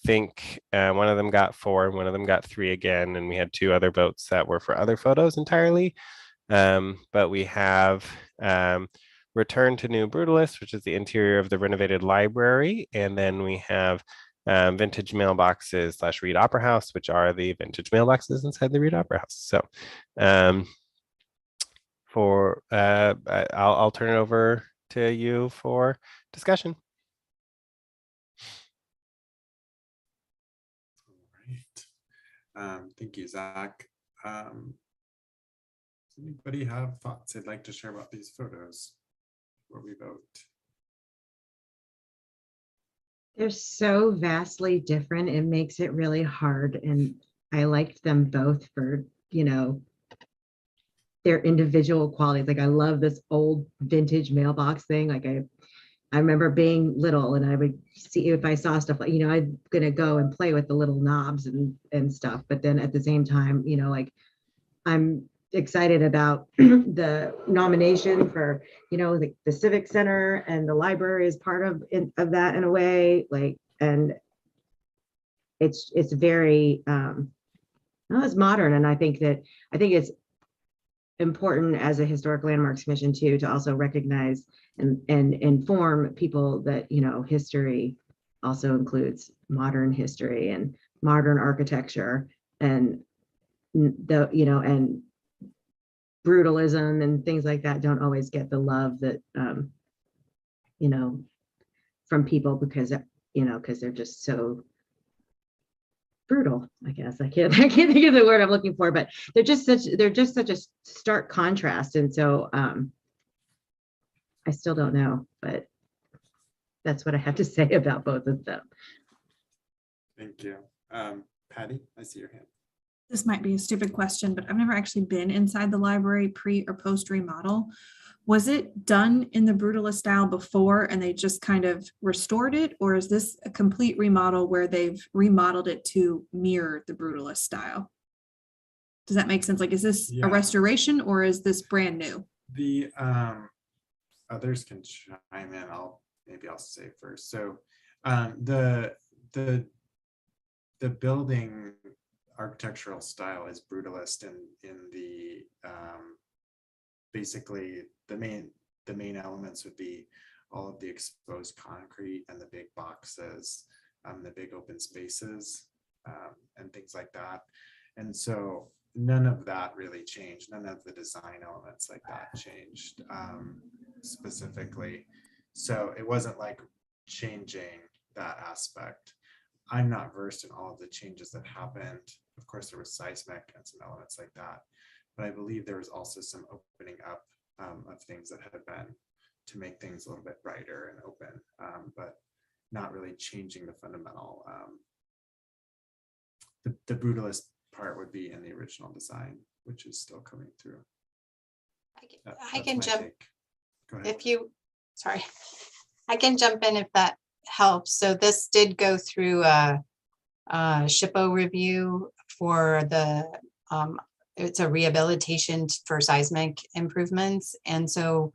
think one of them got 4 and one of them got 3 again, and we had 2 other votes that were for other photos entirely. But we have Return to New Brutalist, which is the interior of the renovated library, and then we have vintage mailboxes / Reed Opera House, which are the vintage mailboxes inside the Reed Opera House. So I'll turn it over to you for discussion. All right. Thank you, Zach. Does anybody have thoughts they'd like to share about these photos before we vote? They're so vastly different. It makes it really hard. And I liked them both for, their individual qualities. Like I love this old vintage mailbox thing. Like I remember being little and I would see if I saw stuff like, I'm gonna go and play with the little knobs and stuff. But then at the same time, like I'm excited about the nomination for, the Civic Center, and the library is part of that in a way, like, and it's very, it's modern. And I think it's important as a historic landmarks commission too, to also recognize and inform people that, history also includes modern history and modern architecture, and and brutalism and things like that don't always get the love that from people, because they're just so brutal. I guess I can't think of the word I'm looking for, but they're just such a stark contrast. And so I still don't know, but that's what I have to say about both of them. Thank you. Patty, I see your hand. This might be a stupid question, but I've never actually been inside the library pre or post remodel. Was it done in the brutalist style before and they just kind of restored it? Or is this a complete remodel where they've remodeled it to mirror the brutalist style? Does that make sense? Like, is this a restoration or is this brand new? The others can chime in. Maybe I'll say first. So the building architectural style is brutalist in the basically the main elements would be all of the exposed concrete and the big boxes, the big open spaces, and things like that. And so none of that really changed. None of the design elements like that changed specifically. So it wasn't like changing that aspect. I'm not versed in all of the changes that happened. Of course, there was seismic and some elements like that, but I believe there was also some opening up of things that had been to make things a little bit brighter and open, but not really changing the fundamental. The brutalist part would be in the original design, which is still coming through. I can That's my jump take. Go ahead. if you, sorry, I can jump in if that helps. So this did go through a SHPO review for the, it's a rehabilitation for seismic improvements. And so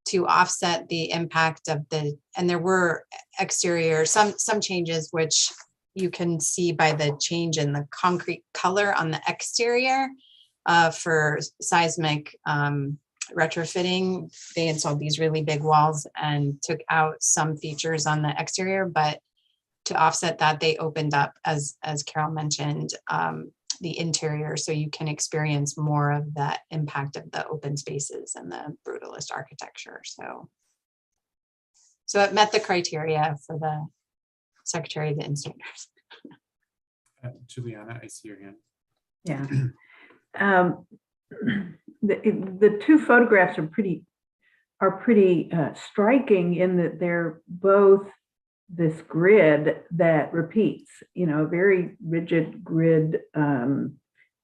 to offset the impact of the, and there were exterior, some changes, which you can see by the change in the concrete color on the exterior for seismic retrofitting. They installed these really big walls and took out some features on the exterior, but to offset that, they opened up, as Carol mentioned, the interior, so you can experience more of that impact of the open spaces and the brutalist architecture. So it met the criteria for the Secretary of the Interiors. Juliana, I see your hand. Yeah. The two photographs are pretty striking in that they're both this grid that repeats, a very rigid grid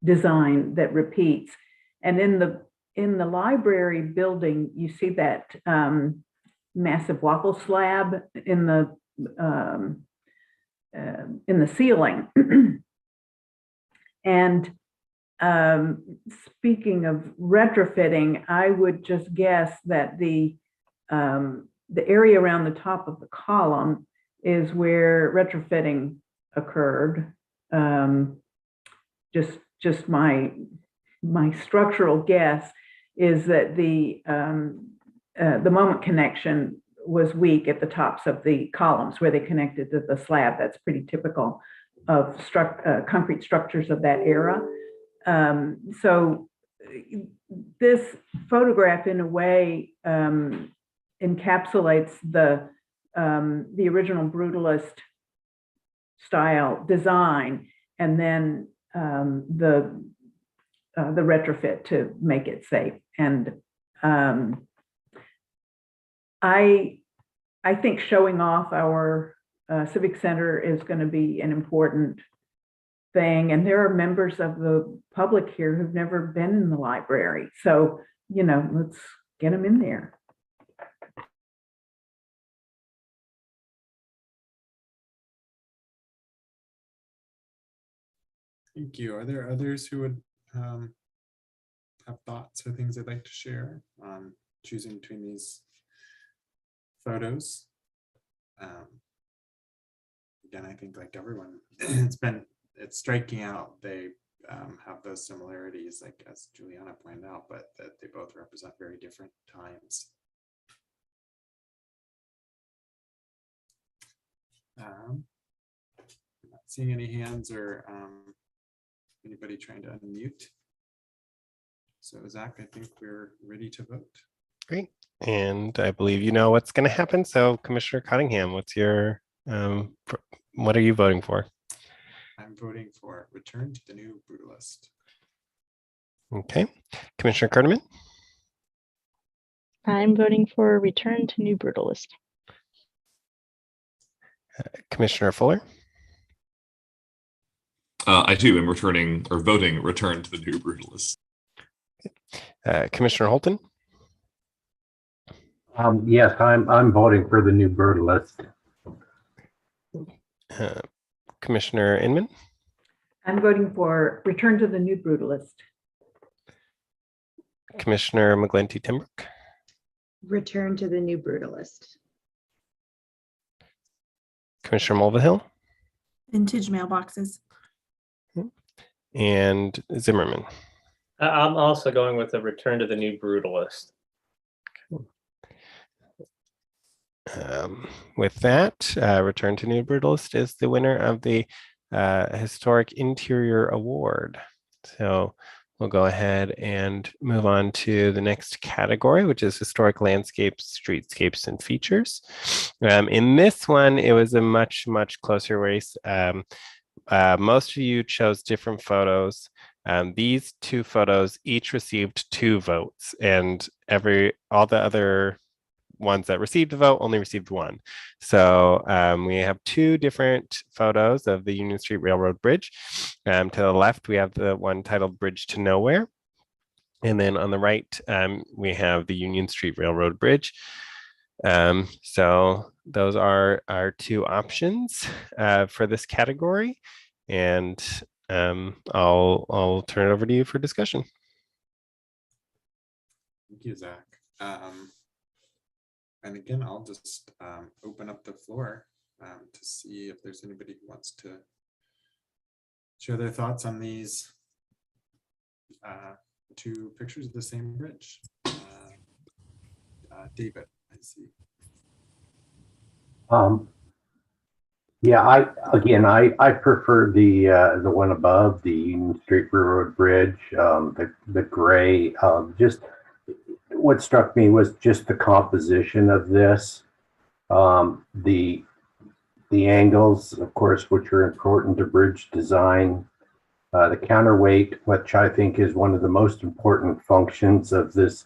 design that repeats. And in the library building, you see that massive waffle slab in the ceiling. And speaking of retrofitting, I would just guess that the area around the top of the column is where retrofitting occurred. Just my structural guess is that the moment connection was weak at the tops of the columns where they connected to the slab. That's pretty typical of concrete structures of that era. So this photograph, in a way, encapsulates the original brutalist style design, and then the retrofit to make it safe. And I think showing off our civic center is going to be an important thing. And there are members of the public here who've never been in the library. So, let's get them in there. Thank you. Are there others who would have thoughts or things they'd like to share on choosing between these photos? Again, I think like everyone, it's striking out. They have those similarities, like as Juliana pointed out, but that they both represent very different times. I'm not seeing any hands or anybody trying to unmute. So Zach, I think we're ready to vote. Great. And I believe you know what's going to happen. So Commissioner Cottingham, what's your, what are you voting for? I'm voting for return to the new brutalist. Okay. Commissioner Kerneman? I'm voting for return to new brutalist. Commissioner Fuller? I too am voting return to the new brutalist. Commissioner Holton? Yes, I'm voting for the new brutalist. Commissioner Inman? I'm voting for return to the new brutalist. Commissioner McGlinty-Timbrook? Return to the new brutalist. Commissioner Mulvihill? Vintage mailboxes. And Zimmerman? I'm also going with the return to the new brutalist. With that, Return to New Brutalist is the winner of the Historic Interior Award. So we'll go ahead and move on to the next category, which is historic landscapes, streetscapes, and features. In this one, it was a much closer race. Most of you chose different photos. These two photos each received 2 votes, and all the other ones that received a vote only received 1. So we have 2 different photos of the Union Street Railroad Bridge. To the left, we have the one titled Bridge to Nowhere. And then on the right, we have the Union Street Railroad Bridge. So those are our 2 options for this category. And I'll turn it over to you for discussion. Thank you, Zach. And again, I'll just open up the floor to see if there's anybody who wants to share their thoughts on these 2 pictures of the same bridge. David, I see. Yeah, I prefer the one above, the Union Street Railroad Bridge, the gray. Just what struck me was just the composition of this, the angles, of course, which are important to bridge design, the counterweight, which I think is one of the most important functions of this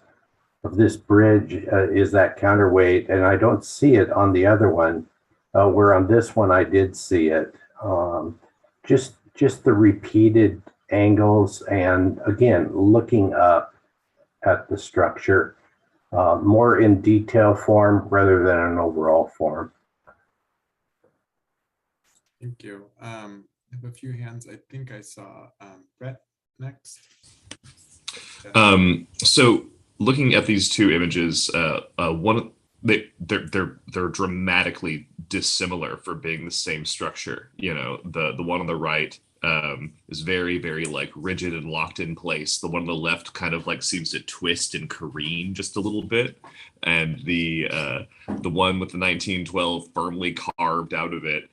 bridge, is that counterweight, and I don't see it on the other one. Where on this one I did see it. Just the repeated angles, and again, looking up at the structure more in detail form rather than an overall form. Thank you. I have a few hands. I think I saw Brett next. So looking at these 2 images, they're dramatically dissimilar for being the same structure. You know, the one on the right is very like rigid and locked in place. The one on the left kind of like seems to twist and careen just a little bit, and the one with the 1912 firmly carved out of it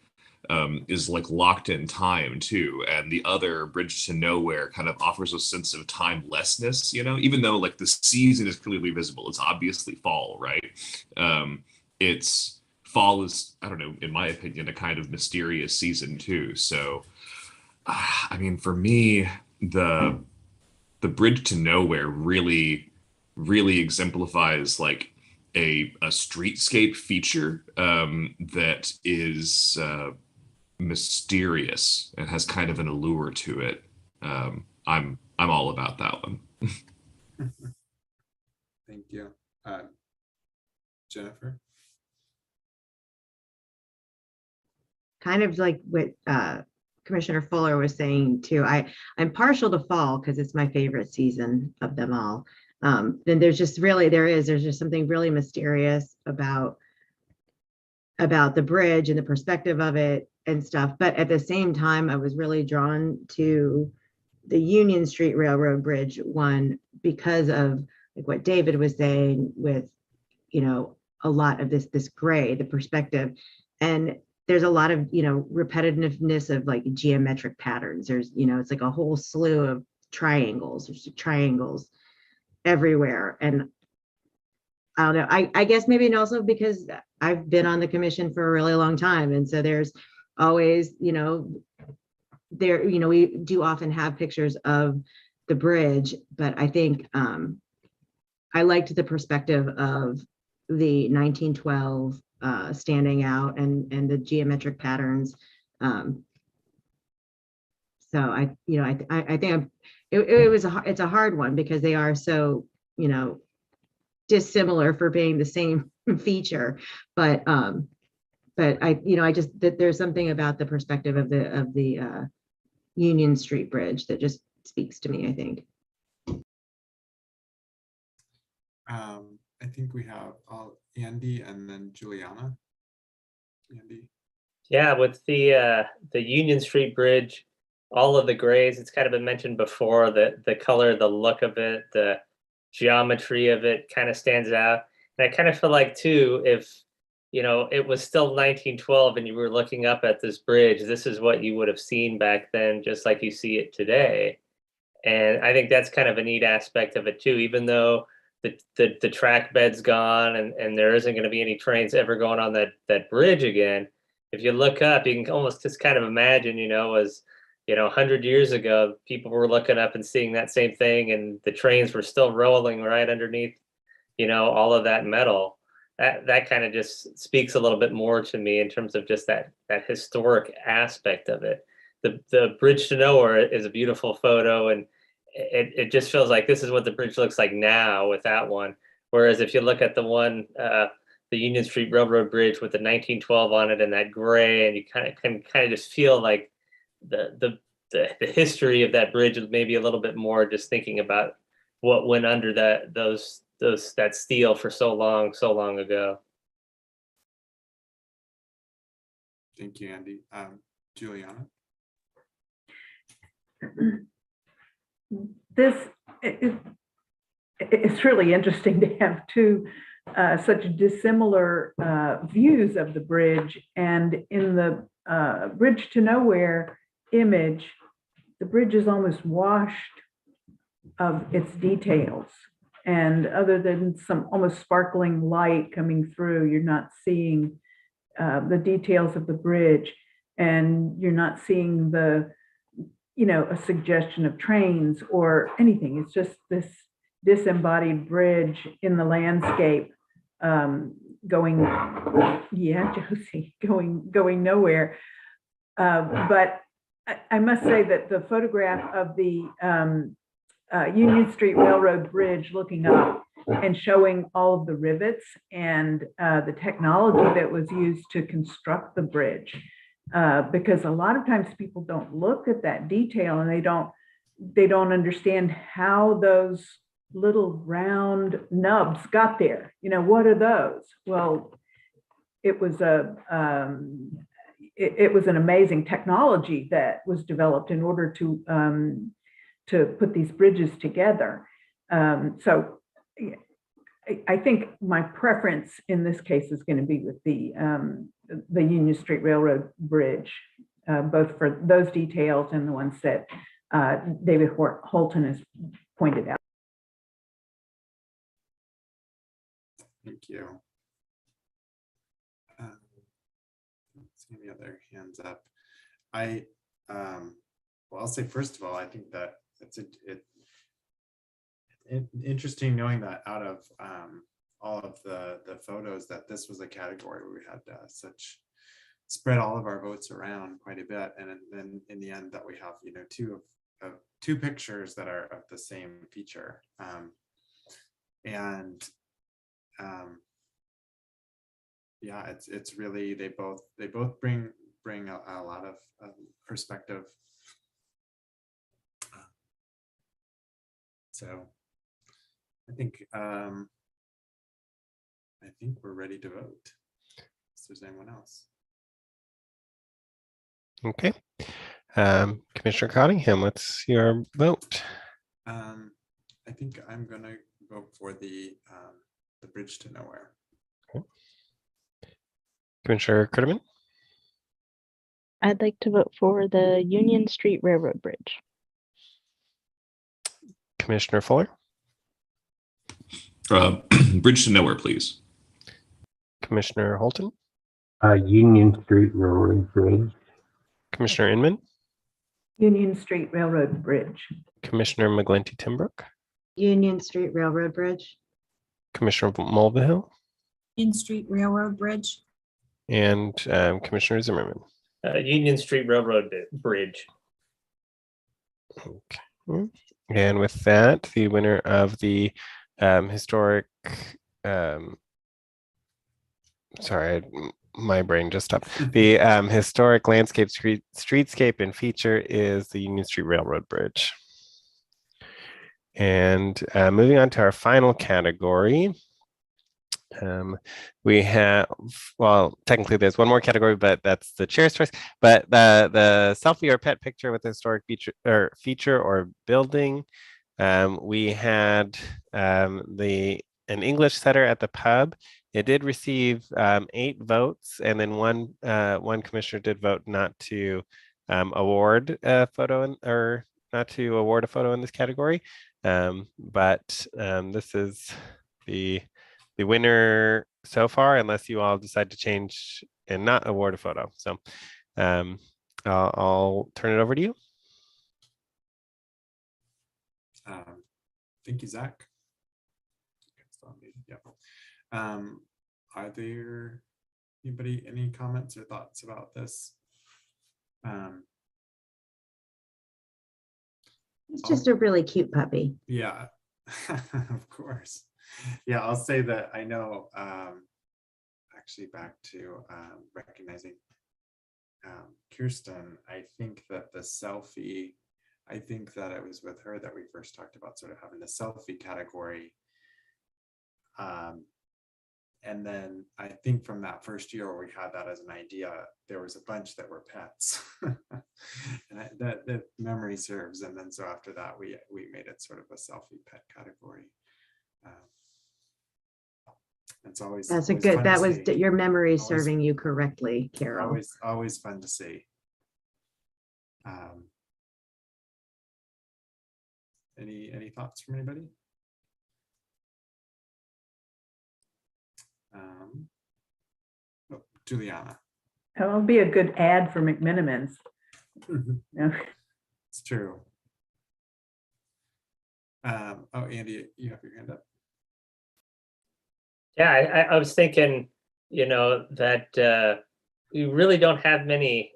is like locked in time too. And the other, Bridge to Nowhere, kind of offers a sense of timelessness, you know, even though like the season is clearly visible. It's obviously fall, right? Fall is, I don't know, in my opinion, a kind of mysterious season too. So, I mean, for me, the Bridge to Nowhere really exemplifies like a streetscape feature that is mysterious and has kind of an allure to it. I'm all about that one. Thank you. Jennifer? Kind of like what Commissioner Fuller was saying too. I'm partial to fall because it's my favorite season of them all. Then there's just something really mysterious about the bridge and the perspective of it and stuff. But at the same time, I was really drawn to the Union Street Railroad Bridge one because of like what David was saying with, you know, a lot of this gray, the perspective. And there's a lot of, you know, repetitiveness of like geometric patterns. There's, you know, it's like a whole slew of triangles. There's triangles everywhere. And I don't know, I guess maybe also because I've been on the commission for a really long time. And so there's always, you know, we do often have pictures of the bridge, but I think I liked the perspective of the 1912 standing out and the geometric patterns. So I think it's a hard one because they are so, you know, dissimilar for being the same feature, but there's something about the perspective of the Union Street Bridge that just speaks to me, I think. I think we have Andy and then Juliana. Andy. Yeah, with the Union Street Bridge, all of the grays, it's kind of been mentioned before, the color, the look of it, the geometry of it kind of stands out. And I kind of feel like too, if, you know, it was still 1912 and you were looking up at this bridge, this is what you would have seen back then, just like you see it today. And I think that's kind of a neat aspect of it too, even though the track bed's gone and there isn't going to be any trains ever going on that bridge again. If you look up, you can almost just kind of imagine, as 100 years ago, people were looking up and seeing that same thing, and the trains were still rolling right underneath, all of that metal. That kind of just speaks a little bit more to me in terms of just that historic aspect of it. The bridge to nowhere is a beautiful photo, and it just feels like this is what the bridge looks like now with that one. Whereas if you look at the one, the Union Street Railroad Bridge with the 1912 on it and that gray, and you can just feel like the history of that bridge is maybe a little bit more, just thinking about what went under that steel for so long ago. Thank you, Andy. Juliana? It's really interesting to have two such dissimilar views of the bridge. And in the Bridge to Nowhere image, the bridge is almost washed of its details. And other than some almost sparkling light coming through, you're not seeing the details of the bridge, and you're not seeing a suggestion of trains or anything. It's just this disembodied bridge in the landscape going nowhere. But I must say that the photograph of the Union Street Railroad Bridge looking up and showing all of the rivets and the technology that was used to construct the bridge, because a lot of times people don't look at that detail, and they don't understand how those little round nubs got there. What are those? Well, it was it was an amazing technology that was developed in order to put these bridges together. So I think my preference in this case is going to be with the Union Street Railroad Bridge, both for those details and the ones that David Holton has pointed out. Thank you. Let's see any other hands up. Well, I'll say first of all, I think that it's interesting knowing that out of all of the photos, that this was a category where we had spread all of our votes around quite a bit, and then in the end that we have two pictures that are of the same feature, yeah, it's really, they both bring a lot of perspective. So I think we're ready to vote. If there's anyone else. Okay. Commissioner Cottingham, what's your vote? I think I'm going to vote for the Bridge to Nowhere. Okay. Commissioner Critterman? I'd like to vote for the Union Street Railroad Bridge. Commissioner Fuller? Bridge to Nowhere, please. Commissioner Holton? Union Street Railroad Bridge. Commissioner Inman? Union Street Railroad Bridge. Commissioner McGlinty-Timbrook? Union Street Railroad Bridge. Commissioner Mulvihill? Union Street Railroad Bridge. And Commissioner Zimmerman? Union Street Railroad Bridge. Okay. And with that, the winner of the historic, sorry, my brain just stopped. The historic landscape streetscape and feature is the Union Street Railroad Bridge. And moving on to our final category, we have, well, technically there's one more category, but that's the chair's choice. But the selfie or pet picture with a historic feature or building. We had an English setter at the pub. It did receive 8 votes, and then one commissioner did vote not to award a photo or to award a photo in this category, but this is the winner so far, unless you all decide to change and not award a photo. So I'll turn it over to you. Thank you, Zach. Yeah. Are there any comments or thoughts about this? It's just a really cute puppy. Yeah, of course. Yeah, I'll say that I know, actually back to recognizing Kirsten, I think that the selfie, I think that it was with her that we first talked about sort of having the selfie category. And then I think from that first year where we had that as an idea, there was a bunch that were pets. And that memory serves. And then so after that, we made it sort of a selfie pet category. It's always That's always fun that to was see. your memory Always- serving you correctly, Carol. Always fun to see. Any thoughts from anybody? Oh, Juliana. It'll be a good ad for McMenamins. Yeah. It's true. Oh, Andy, you have your hand up. Yeah, I was thinking, that we really don't have many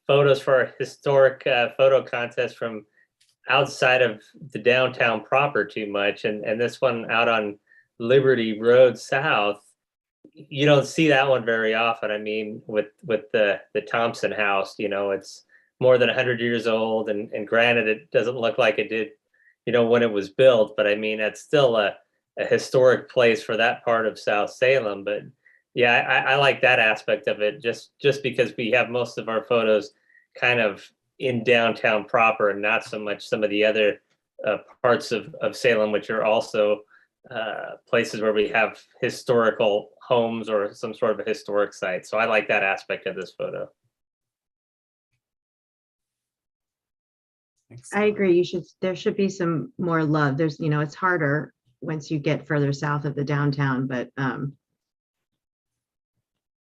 photos for a historic photo contest from outside of the downtown proper too much. And this one out on Liberty Road South, you don't see that one very often. I mean, with the Thompson house, it's more than 100 years old. And granted, it doesn't look like it did, when it was built. But I mean, that's still a historic place for that part of South Salem. But yeah, I like that aspect of it, just because we have most of our photos kind of in downtown proper and not so much some of the other parts of Salem, which are also places where we have historical homes or some sort of a historic site. So I like that aspect of this photo. I agree. There should be some more love. There's, it's harder once you get further south of the downtown, but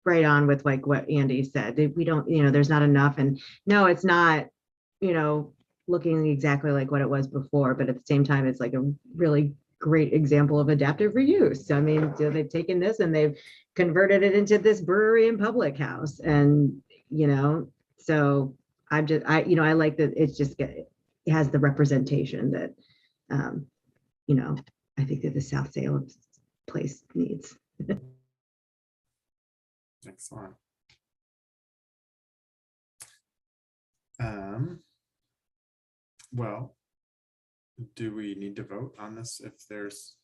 right on with like what Andy said. We don't, there's not enough. And no, it's not, looking exactly like what it was before, but at the same time, it's like a really great example of adaptive reuse. I mean, so they've taken this and they've converted it into this brewery and public house. And, so I like that it has the representation that, I think that the South Salem place needs. Excellent. Well, do we need to vote on this if there's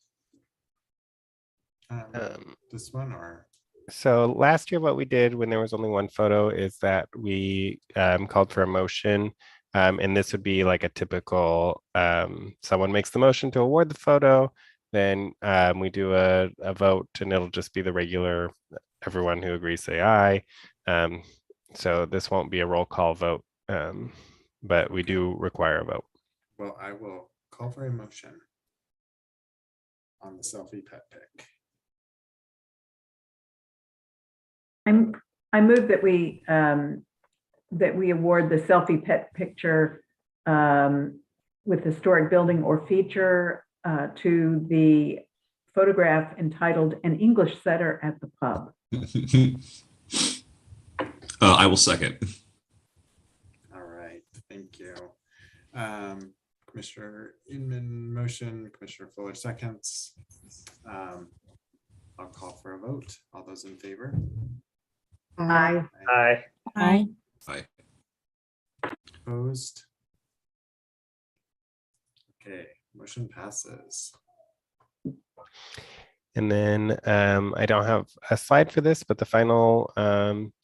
this one or? So last year, what we did when there was only one photo is that we called for a motion. And this would be like a typical, someone makes the motion to award the photo, then we do a vote and it'll just be the regular, everyone who agrees say aye. So this won't be a roll call vote, but we do require a vote. Well, I will call for a motion on the selfie pet pick. I move that we award the selfie pet picture with historic building or feature to the photograph entitled "An English Setter at the Pub." I will second. All right, thank you. Commissioner Inman motion, Commissioner Fuller seconds. I'll call for a vote. All those in favor? Aye. Aye. Aye. Aye. Opposed? Okay, motion passes. And then I don't have a slide for this, but the final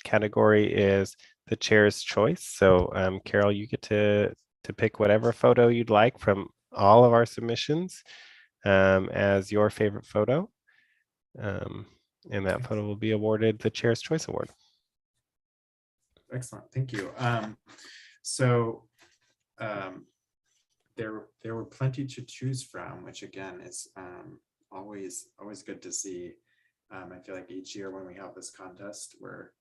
category is the chair's choice. So Carol, you get to pick whatever photo you'd like from all of our submissions as your favorite photo. And that photo will be awarded the Chair's Choice Award. Excellent, thank you. there were plenty to choose from, which again is always good to see. I feel like each year when we have this contest, we're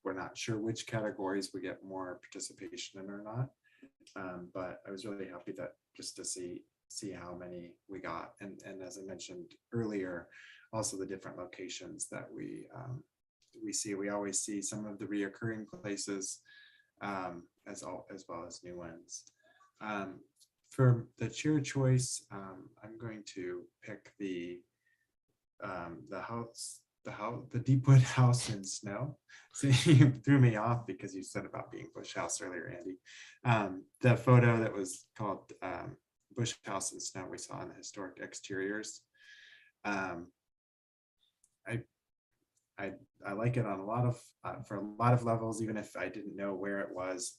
not sure which categories we get more participation in or not. But I was really happy that just to see how many we got, and as I mentioned earlier, also the different locations that we see. We always see some of the reoccurring places, as well as new ones. For the chair choice, I'm going to pick the Deepwood House in Snow. So you threw me off because you said about being Bush House earlier, Andy. The photo that was called Bush House in Snow we saw in the historic exteriors. I like it on a lot of for a lot of levels, even if I didn't know where it was.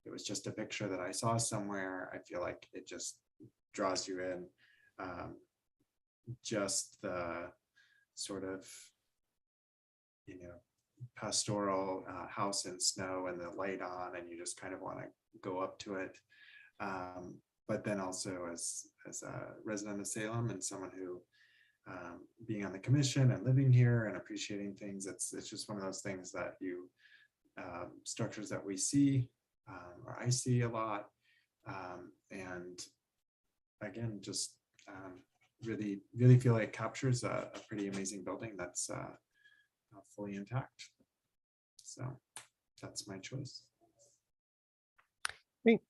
It was just a picture that I saw somewhere. I feel like it just draws you in. Just the sort of, pastoral house in snow and the light on, and you just kind of want to go up to it. But then also as a resident of Salem and someone who being on the commission and living here and appreciating things, it's just one of those things that you structures that we see, or I see a lot, and again, just really feel like it captures a pretty amazing building that's fully intact. So that's my choice. Great.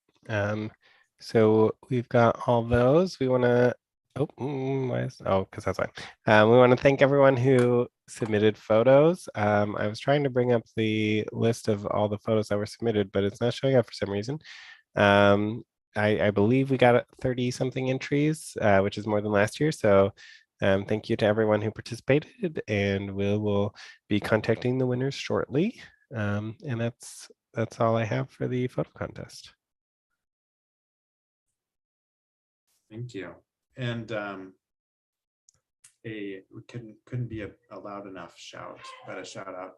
So we've got all those. We want to, because that's fine. We want to thank everyone who submitted photos. I was trying to bring up the list of all the photos that were submitted, but it's not showing up for some reason. I believe we got 30 something entries, which is more than last year. So thank you to everyone who participated, and we will be contacting the winners shortly. And that's all I have for the photo contest. Thank you. And we couldn't be a loud enough shout, but a shout out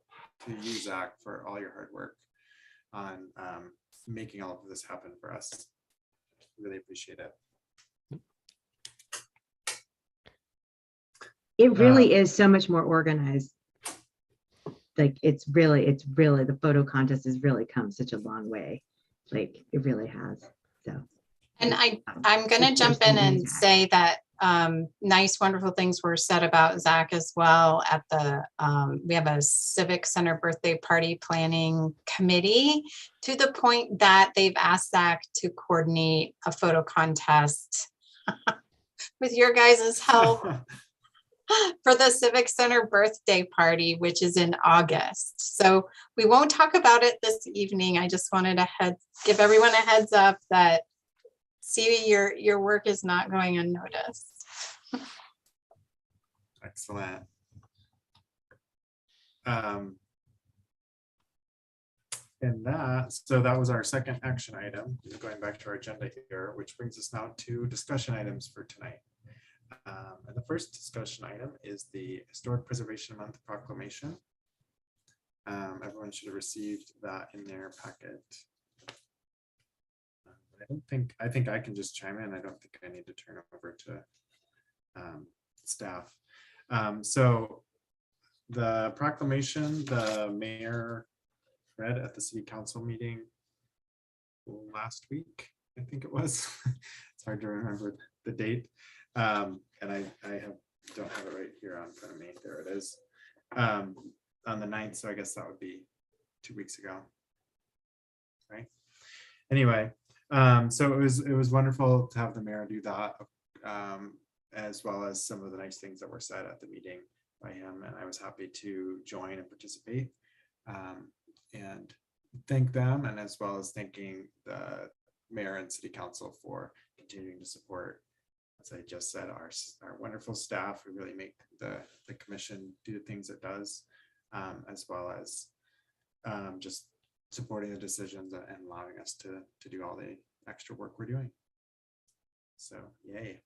to you, Zach, for all your hard work on making all of this happen for us. Really appreciate it. It really is so much more organized. Like it's really the photo contest has really come such a long way. Like it really has. So. And I'm going to jump in and say that nice, wonderful things were said about Zach as well at the, we have a Civic Center birthday party planning committee, to the point that they've asked Zach to coordinate a photo contest with your guys' help for the Civic Center birthday party, which is in August. So we won't talk about it this evening. I just wanted to give everyone a heads up that see your work is not going unnoticed. Excellent. And that was our second action item. Going back to our agenda here, which brings us now to discussion items for tonight. And the first discussion item is the Historic Preservation Month proclamation. Everyone should have received that in their packet. I think I can just chime in. I don't think I need to turn over to staff. So the proclamation, the mayor read at the city council meeting last week, I think it was. It's hard to remember the date. And I don't have it right here on front of me. There it is. On the 9th, so I guess that would be 2 weeks ago. Right. Anyway. So it was wonderful to have the mayor do that, as well as some of the nice things that were said at the meeting by him, and I was happy to join and participate, and thank them, and as well as thanking the mayor and city council for continuing to support, as I just said, our wonderful staff who really make the commission do the things it does, as well as just supporting the decisions and allowing us to do all the extra work we're doing. So yay.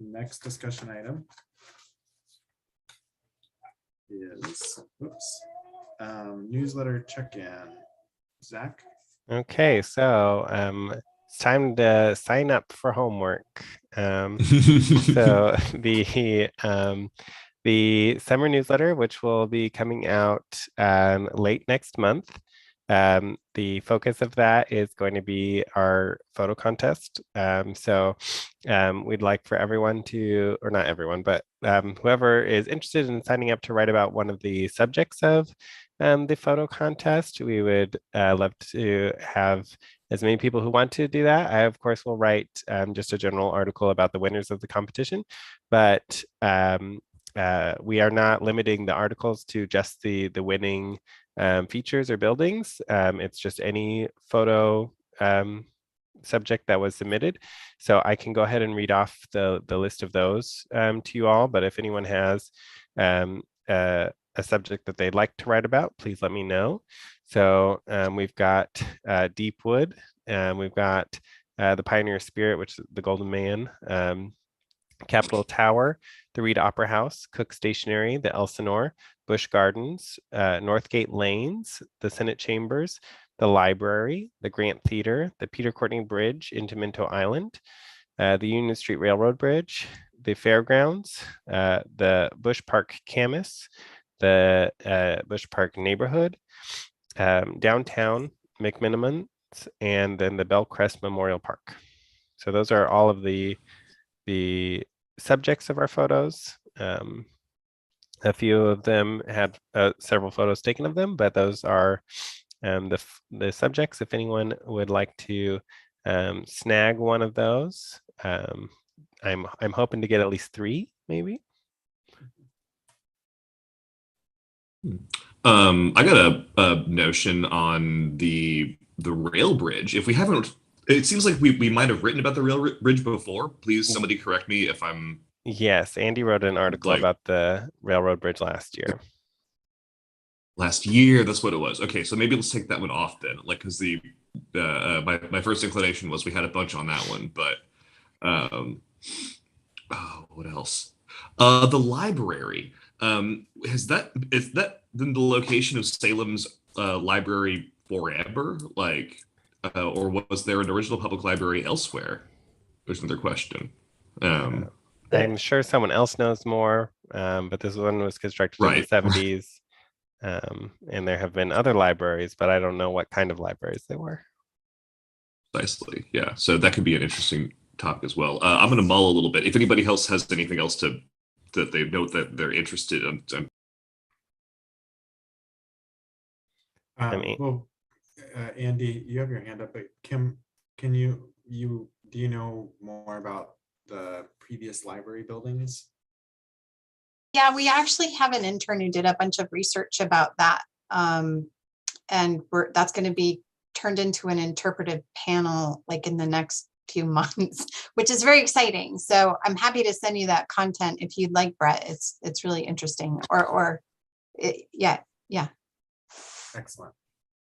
Next discussion item is, oops, newsletter check-in. Zach? Okay, so it's time to sign up for homework. So the summer newsletter, which will be coming out late next month. The focus of that is going to be our photo contest. We'd like for everyone to, or not everyone, but whoever is interested in signing up to write about one of the subjects of the photo contest, we would love to have as many people who want to do that. I, of course, will write just a general article about the winners of the competition, but we are not limiting the articles to just the winning features or buildings. It's just any photo subject that was submitted. So I can go ahead and read off the list of those to you all, but if anyone has a subject that they'd like to write about, please let me know. So we've got Deep Wood, we've got the Pioneer Spirit, which is the Golden Man, Capitol Tower, the Reed Opera House, Cook Stationery, the Elsinore, Busch Gardens, Northgate Lanes, the Senate Chambers, the Library, the Grant Theater, the Peter Courtney Bridge into Minto Island, the Union Street Railroad Bridge, the Fairgrounds, the Busch Park Camas, the Busch Park Neighborhood, downtown McMiniman, and then the Bellcrest Memorial Park. So those are all of the subjects of our photos. A few of them had several photos taken of them, but those are the subjects. If anyone would like to snag one of those, I'm hoping to get at least 3, maybe. I got a notion on the rail bridge. If we haven't, it seems like we might have written about the rail bridge before. Please, somebody correct me if I'm. Yes, Andy wrote an article about the railroad bridge last year. Last year, that's what it was. Okay, so maybe let's take that one off then. Like, because my first inclination was we had a bunch on that one, but what else? The library. Is that then the location of Salem's library forever? Like, or was there an original public library elsewhere? There's another question. I'm sure someone else knows more, but this one was constructed in the 70s. And there have been other libraries, but I don't know what kind of libraries they were. Precisely, yeah. So that could be an interesting topic as well. I'm going to mull a little bit. If anybody else has anything else that they note that they're interested in. Andy, you have your hand up, but Kim, can do you know more about the previous library buildings? Yeah, we actually have an intern who did a bunch of research about that. And that's going to be turned into an interpretive panel like in the next few months, which is very exciting. So I'm happy to send you that content if you'd like, Brett. It's really interesting. Yeah. Excellent.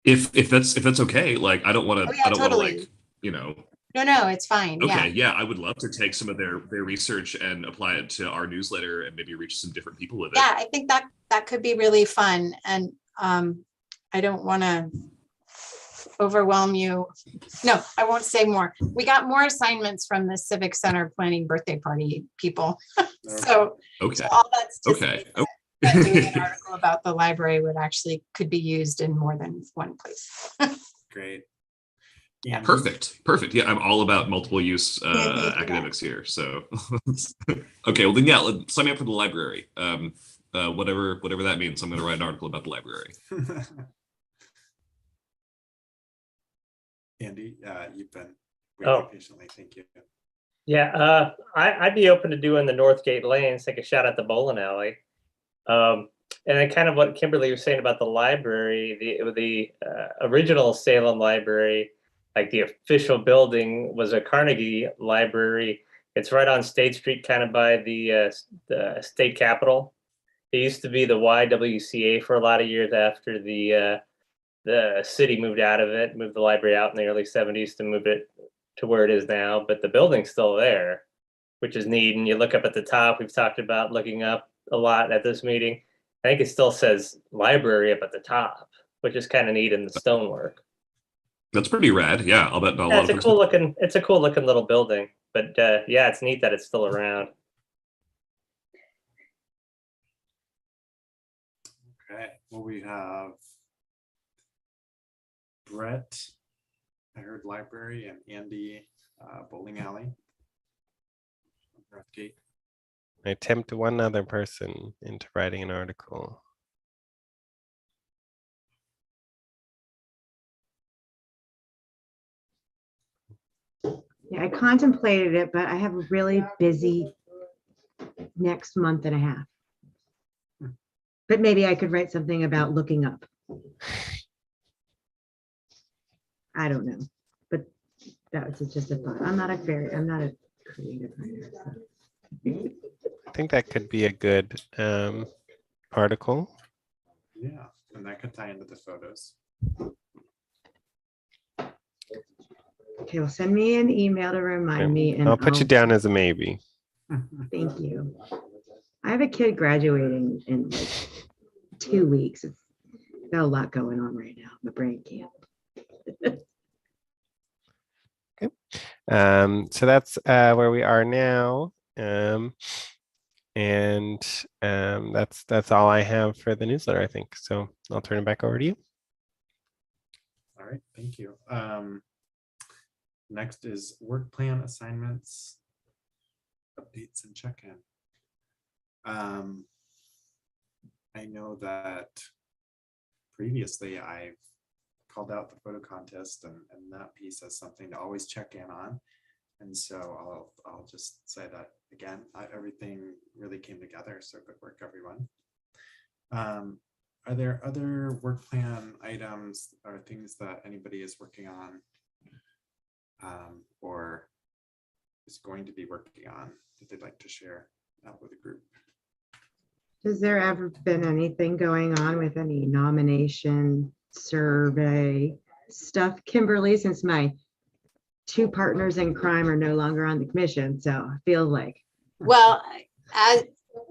If that's okay, like I don't want to totally. No, it's fine. Okay, yeah, I would love to take some of their research and apply it to our newsletter and maybe reach some different people with it. Yeah, I think that could be really fun. And I don't want to overwhelm you. No, I won't say more. We got more assignments from the Civic Center planning birthday party people. So all that's to say that doing an article about the library could be used in more than one place. Great. Yeah. Perfect. Yeah, I'm all about multiple use academics here. So, okay, well then, yeah, sign me up for the library. Whatever that means, I'm going to write an article about the library. Andy, you've been waiting patiently. Thank you. Yeah, I'd be open to doing the Northgate Lanes, take a shot at the bowling alley. And then kind of what Kimberly was saying about the library, the original Salem Library, like the official building was a Carnegie Library. It's right on State Street, kind of by the state capitol. It used to be the YWCA for a lot of years after the city moved out of it, moved the library out in the early 70s to move it to where it is now. But the building's still there, which is neat. And you look up at the top, we've talked about looking up a lot at this meeting. I think it still says library up at the top, which is kind of neat in the stonework. That's pretty rad. Yeah, I'll bet a Yeah, lot it's of a folks. cool looking little building. But yeah, it's neat that it's still around. Okay, well, we have Brett, I heard library, and Andy, bowling alley. Northgate. I tempt one other person into writing an article. Yeah, I contemplated it, but I have a really busy next month and a half. But maybe I could write something about looking up. I don't know, but that was just a thought. I'm not a creative writer. So. I think that could be a good article. Yeah, and that could tie into the photos. Okay, well, send me an email to remind me. And I'll put you down as a maybe. Thank you. I have a kid graduating in like 2 weeks. It's got a lot going on right now. My brain can't. So that's where we are now. That's all I have for the newsletter, I think. So I'll turn it back over to you. All right, thank you. Next is work plan assignments, updates, and check-in. I know that previously I've called out the photo contest, and that piece as something to always check in on. And so I'll just say that again, everything really came together. So good work, everyone. Are there other work plan items or things that anybody is working on or is going to be working on that they'd like to share out with the group? Has there ever been anything going on with any nomination survey stuff, Kimberly, since my 2 partners in crime are no longer on the commission? So I feel like. Well,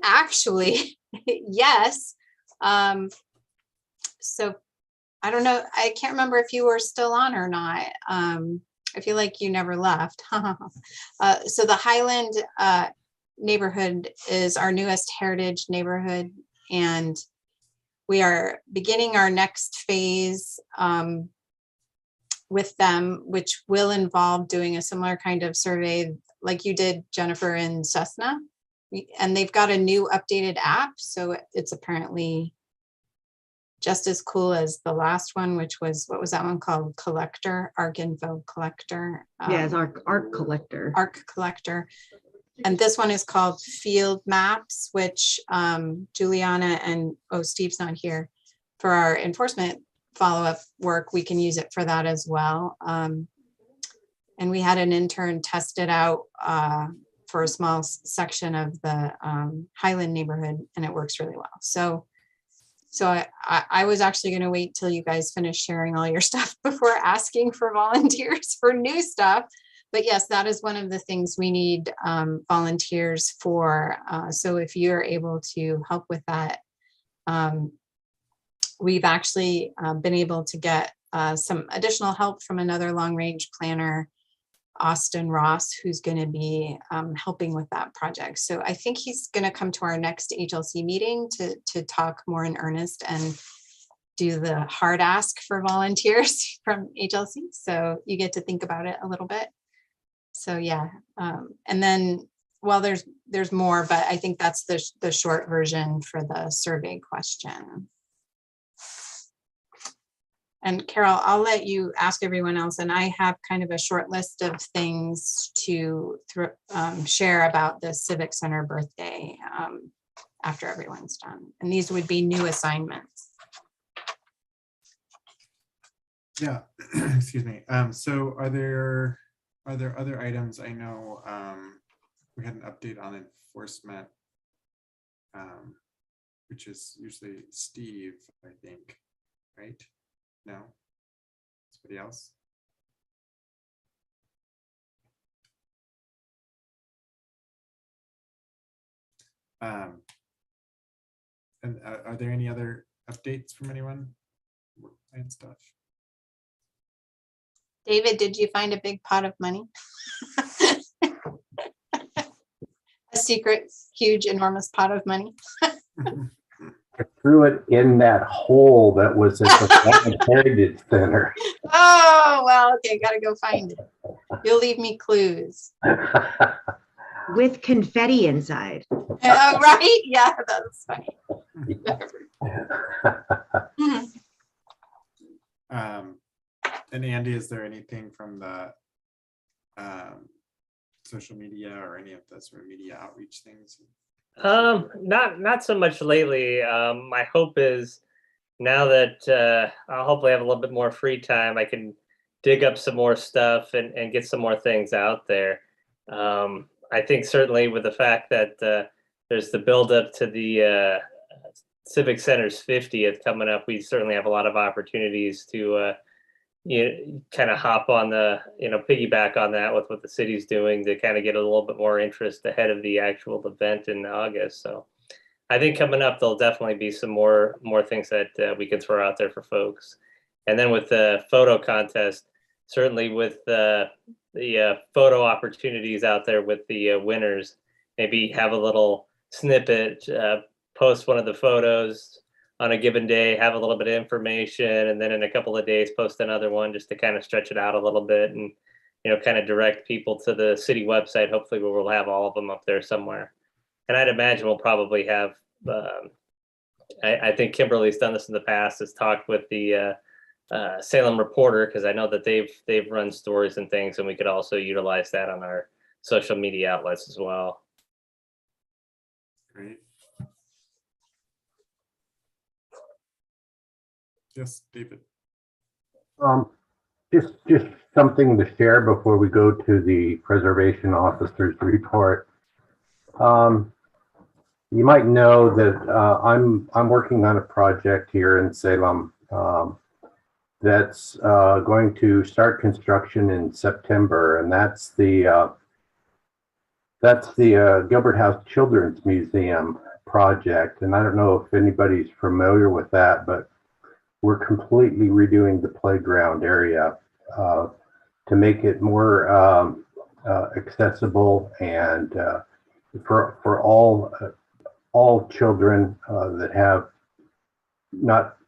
actually, yes. So I don't know. I can't remember if you were still on or not. I feel like you never left. So the Highland neighborhood is our newest heritage neighborhood, and we are beginning our next phase with them, which will involve doing a similar kind of survey like you did, Jennifer, in Cessna. And they've got a new updated app, so it's apparently just as cool as the last one, which was, what was that one called? Collector, Arc Info Collector. Yeah, it's Arc Collector. Arc Collector. And this one is called Field Maps, which Juliana and, Steve's not here, for our enforcement follow-up work, we can use it for that as well. And we had an intern test it out for a small section of the Highland neighborhood, and it works really well. So I was actually going to wait till you guys finish sharing all your stuff before asking for volunteers for new stuff. But yes, that is one of the things we need volunteers for. So if you're able to help with that, we've actually been able to get some additional help from another long-range planner, Austin Ross, who's going to be helping with that project. So I think he's going to come to our next HLC meeting to talk more in earnest and do the hard ask for volunteers from HLC. So you get to think about it a little bit. So yeah, and then, well, there's more, but I think that's the short version for the survey question. And Carol, I'll let you ask everyone else, and I have kind of a short list of things to share about the Civic Center birthday after everyone's done. And these would be new assignments. Yeah, excuse me. So are there other items? I know we had an update on enforcement, which is usually Steve, I think, right? No, somebody else. And are there any other updates from anyone? And stuff. David, did you find a big pot of money? A secret, huge, enormous pot of money. I threw it in that hole that was at the Family Heritage Center. Oh, well, okay, gotta go find it. You'll leave me clues. With confetti inside. Oh, right? Yeah, that's funny. And Andy, is there anything from the social media or any of the sort of media outreach things? Not so much lately. My hope is now that I'll hopefully have a little bit more free time, I can dig up some more stuff and get some more things out there. I think certainly with the fact that there's the build up to the Civic Center's 50th coming up, we certainly have a lot of opportunities to kind of hop on the, piggyback on that with what the city's doing to kind of get a little bit more interest ahead of the actual event in August. So I think coming up, there'll definitely be some more things that we can throw out there for folks. And then with the photo contest, certainly with the photo opportunities out there with the winners, maybe have a little snippet, post one of the photos on a given day, have a little bit of information, and then in a couple of days post another one just to kind of stretch it out a little bit and kind of direct people to the city website, hopefully where we'll have all of them up there somewhere. And I'd imagine we'll probably have I think Kimberly's done this in the past, has talked with the Salem Reporter, because I know that they've run stories and things, and we could also utilize that on our social media outlets as well. Great. Yes, David. Just something to share before we go to the preservation officer's report. You might know that I'm working on a project here in Salem that's going to start construction in September, and that's the Gilbert House Children's Museum project. And I don't know if anybody's familiar with that, but we're completely redoing the playground area to make it more accessible and for all children that have not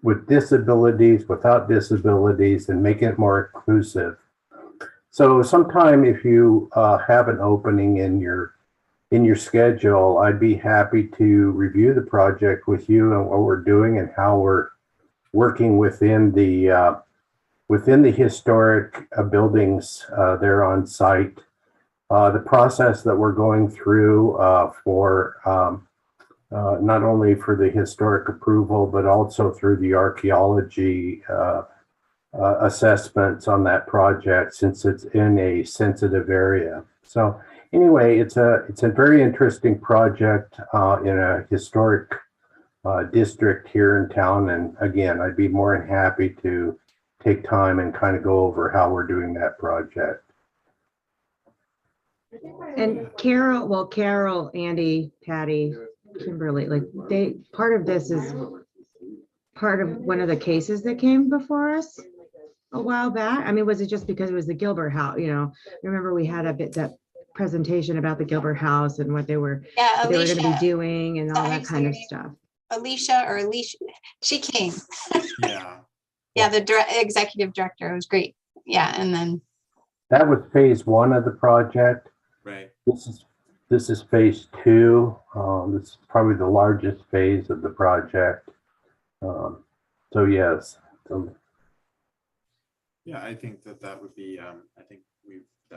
with disabilities, without disabilities, and make it more inclusive. So sometime if you have an opening in your schedule, I'd be happy to review the project with you and what we're doing and how we're working within the historic buildings there on site. The process that we're going through for not only for the historic approval, but also through the archaeology assessments on that project, since it's in a sensitive area. So anyway, it's a very interesting project in a historic district here in town. And again, I'd be more than happy to take time and kind of go over how we're doing that project. And Carol, Andy, Patty, Kimberly, like part of this is part of one of the cases that came before us a while back. I mean, was it just because it was the Gilbert House? Remember we had that presentation about the Gilbert House and what they were going to be doing and all that kind of stuff. Alicia, she came. Yeah. Yeah, the executive director. It was great. Yeah, and then that was phase 1 of the project. Right. This is phase 2. This is probably the largest phase of the project. So yes. Yeah, I think that would be. That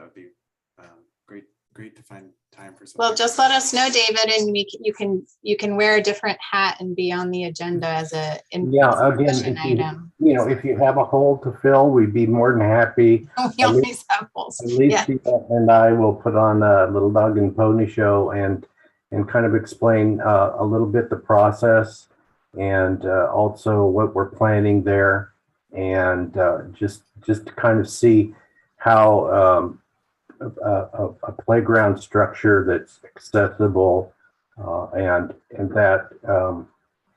would be great to find time for. Well, just let us know, David, and you can wear a different hat and be on the agenda as a again, item. If you have a hole to fill, we'd be more than happy. We always have holes. At least and I will put on a little dog and pony show and kind of explain a little bit the process and also what we're planning there, and just to kind of see how a playground structure that's accessible and that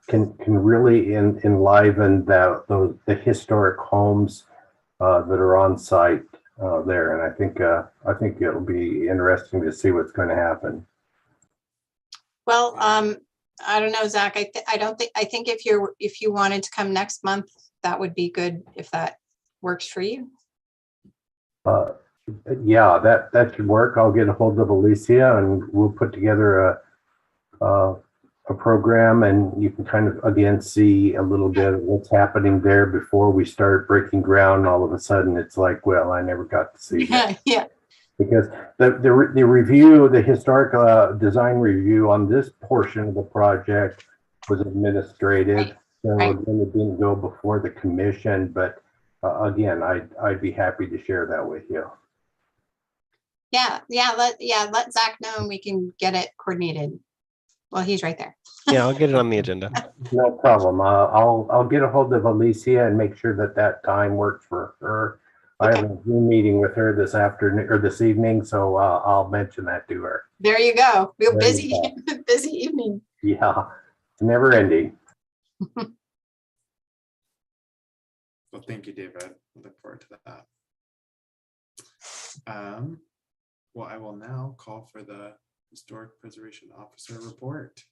can really enliven the historic homes that are on site there. And I think it'll be interesting to see what's going to happen. Well, I don't know, Zach. I think if you wanted to come next month, that would be good if that works for you. Yeah, that should work. I'll get a hold of Alicia and we'll put together a program, and you can kind of again see a little bit of what's happening there before we start breaking ground. All of a sudden it's like, well, I never got to see that. Yeah. Because the review, the historic design review on this portion of the project was administrative, so Right. then it didn't go before the commission. But again, I'd be happy to share that with you. Yeah. Let Zach know and we can get it coordinated. Well, he's right there. Yeah, I'll get it on the agenda. No problem. I'll get a hold of Alicia and make sure that time works for her. I have a Zoom meeting with her this afternoon or this evening, so I'll mention that to her. There you go. Real There busy, you busy evening. Yeah, it's never ending. Well, thank you, David. I look forward to that. Well, I will now call for the Historic Preservation Officer report.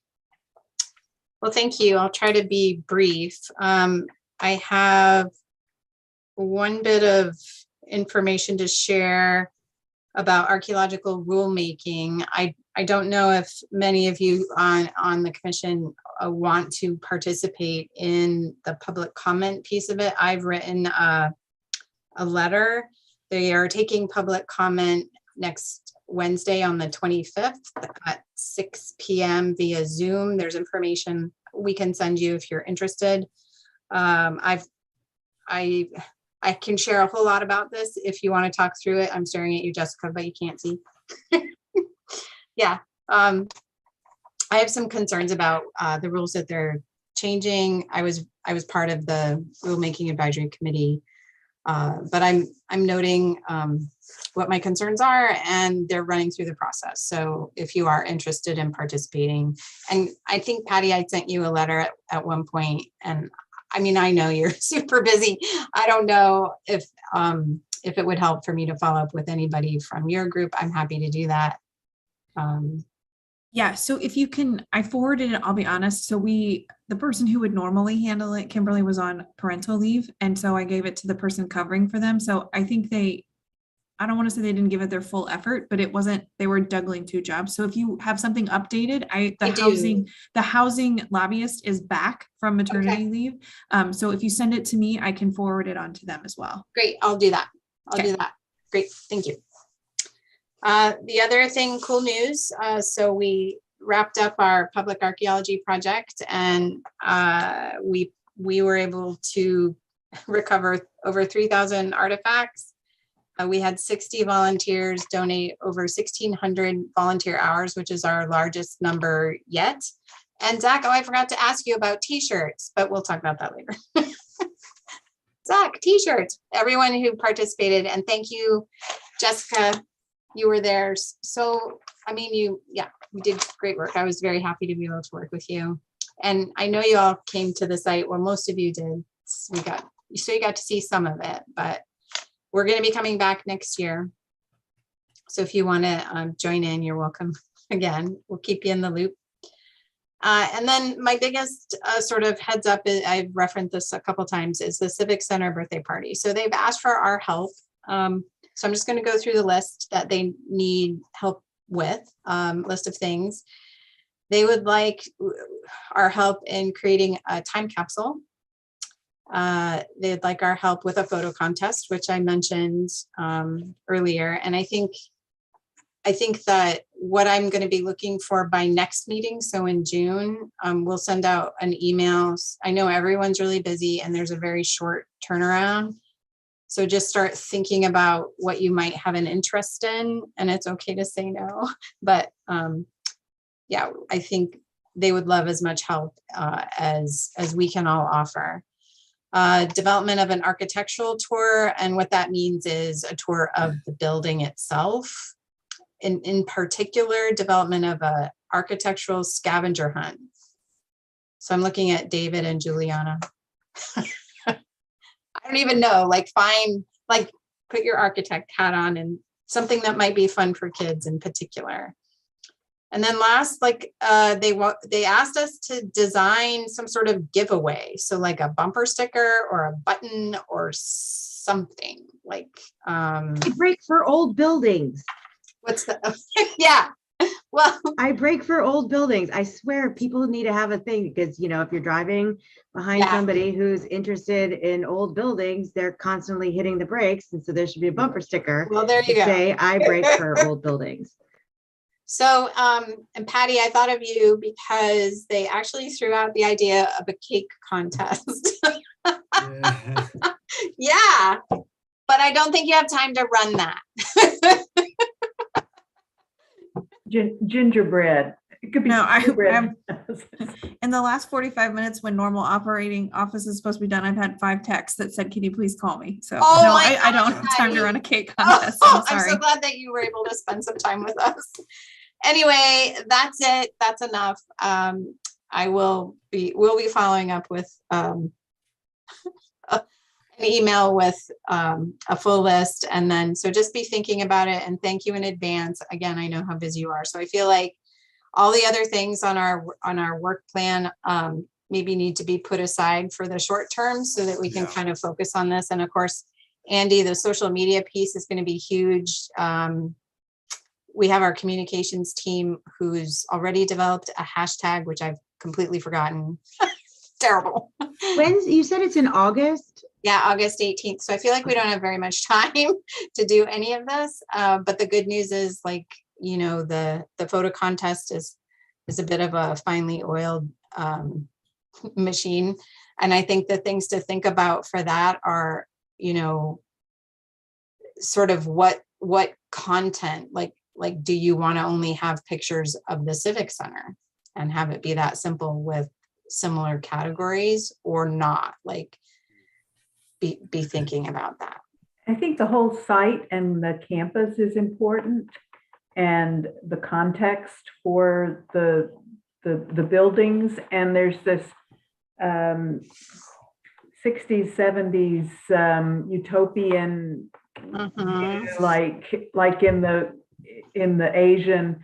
Well, thank you. I'll try to be brief. I have one bit of information to share about archaeological rulemaking. I don't know if many of you on the commission want to participate in the public comment piece of it. I've written a letter. They are taking public comment next Wednesday on the 25th at 6 p.m. via Zoom. There's information we can send you if you're interested. I can share a whole lot about this if you want to talk through it. I'm staring at you, Jessica, but you can't see. Yeah. I have some concerns about the rules that they're changing. I was part of the rulemaking advisory committee, but I'm noting what my concerns are, and they're running through the process. So if you are interested in participating, and I think Patty, I sent you a letter at one point, and I mean, I know you're super busy. I don't know if it would help for me to follow up with anybody from your group. I'm happy to do that. Yeah, so if you can, I forwarded it, I'll be honest. So the person who would normally handle it, Kimberly, was on parental leave. And so I gave it to the person covering for them. So I think I don't want to say they didn't give it their full effort, but they were juggling two jobs. So if you have something updated, the housing lobbyist is back from maternity leave. So if you send it to me, I can forward it on to them as well. Great, I'll do that. I'll do that. Great, thank you. The other thing, cool news. So we wrapped up our public archaeology project, and we were able to recover over 3,000 artifacts. We had 60 volunteers donate over 1,600 volunteer hours, which is our largest number yet. And Zach, I forgot to ask you about t-shirts, but we'll talk about that later. Zach, t-shirts, everyone who participated, and thank you, Jessica. You were there. So, I mean, you did great work. I was very happy to be able to work with you. And I know you all came to the site. Well, most of you did. So you got to see some of it, but we're going to be coming back next year. So if you want to join in, you're welcome again. We'll keep you in the loop. And then my biggest sort of heads up, I've referenced this a couple times, is the Civic Center birthday party. So they've asked for our help. So I'm just going to go through the list that they need help with, list of things. They would like our help in creating a time capsule. They'd like our help with a photo contest, which I mentioned earlier. And I think that what I'm going to be looking for by next meeting, so in June, we'll send out an email. I know everyone's really busy and there's a very short turnaround. So just start thinking about what you might have an interest in, and it's okay to say no. But yeah, I think they would love as much help as we can all offer. Development of an architectural tour, and what that means is a tour of the building itself. In particular, development of a architectural scavenger hunt. So I'm looking at David and Juliana. I don't even know, like put your architect hat on and something that might be fun for kids in particular. And then last, they asked us to design some sort of giveaway. So like a bumper sticker or a button or something like, I break for old buildings. what's the, yeah. Well, I break for old buildings. I swear people need to have a thing because, you know, if you're driving behind Yeah. somebody who's interested in old buildings, they're constantly hitting the brakes. And so there should be a bumper sticker well, there to you go. say, I break for old buildings. So, and Patty, I thought of you because they actually threw out the idea of a cake contest. Yeah. Yeah, but I don't think you have time to run that. Gingerbread. It could be No, gingerbread. In the last 45 minutes when normal operating office is supposed to be done, I've had 5 texts that said, can you please call me? So Oh no, my I don't God, have time to Patty. run a cake contest. I'm sorry. so glad that you were able to spend some time with us. Anyway, that's it. That's enough. We'll be following up with an email with a full list. And then, so just be thinking about it and thank you in advance. Again, I know how busy you are. So I feel like all the other things on our work plan maybe need to be put aside for the short term so that we can Yeah. kind of focus on this. And of course, Andy, the social media piece is going to be huge. We have our communications team who's already developed a hashtag, which I've completely forgotten. Terrible. When's, you said it's in August? Yeah, August 18th. So I feel like we don't have very much time to do any of this. But the good news is, like, you know, the photo contest is a bit of a finely oiled machine. And I think the things to think about for that are, you know, sort of what content, like do you want to only have pictures of the Civic Center and have it be that simple with similar categories or not? Like, be thinking about that. I think the whole site and the campus is important, and the context for the buildings. And there's this 60s, 70s utopian, like in the Asian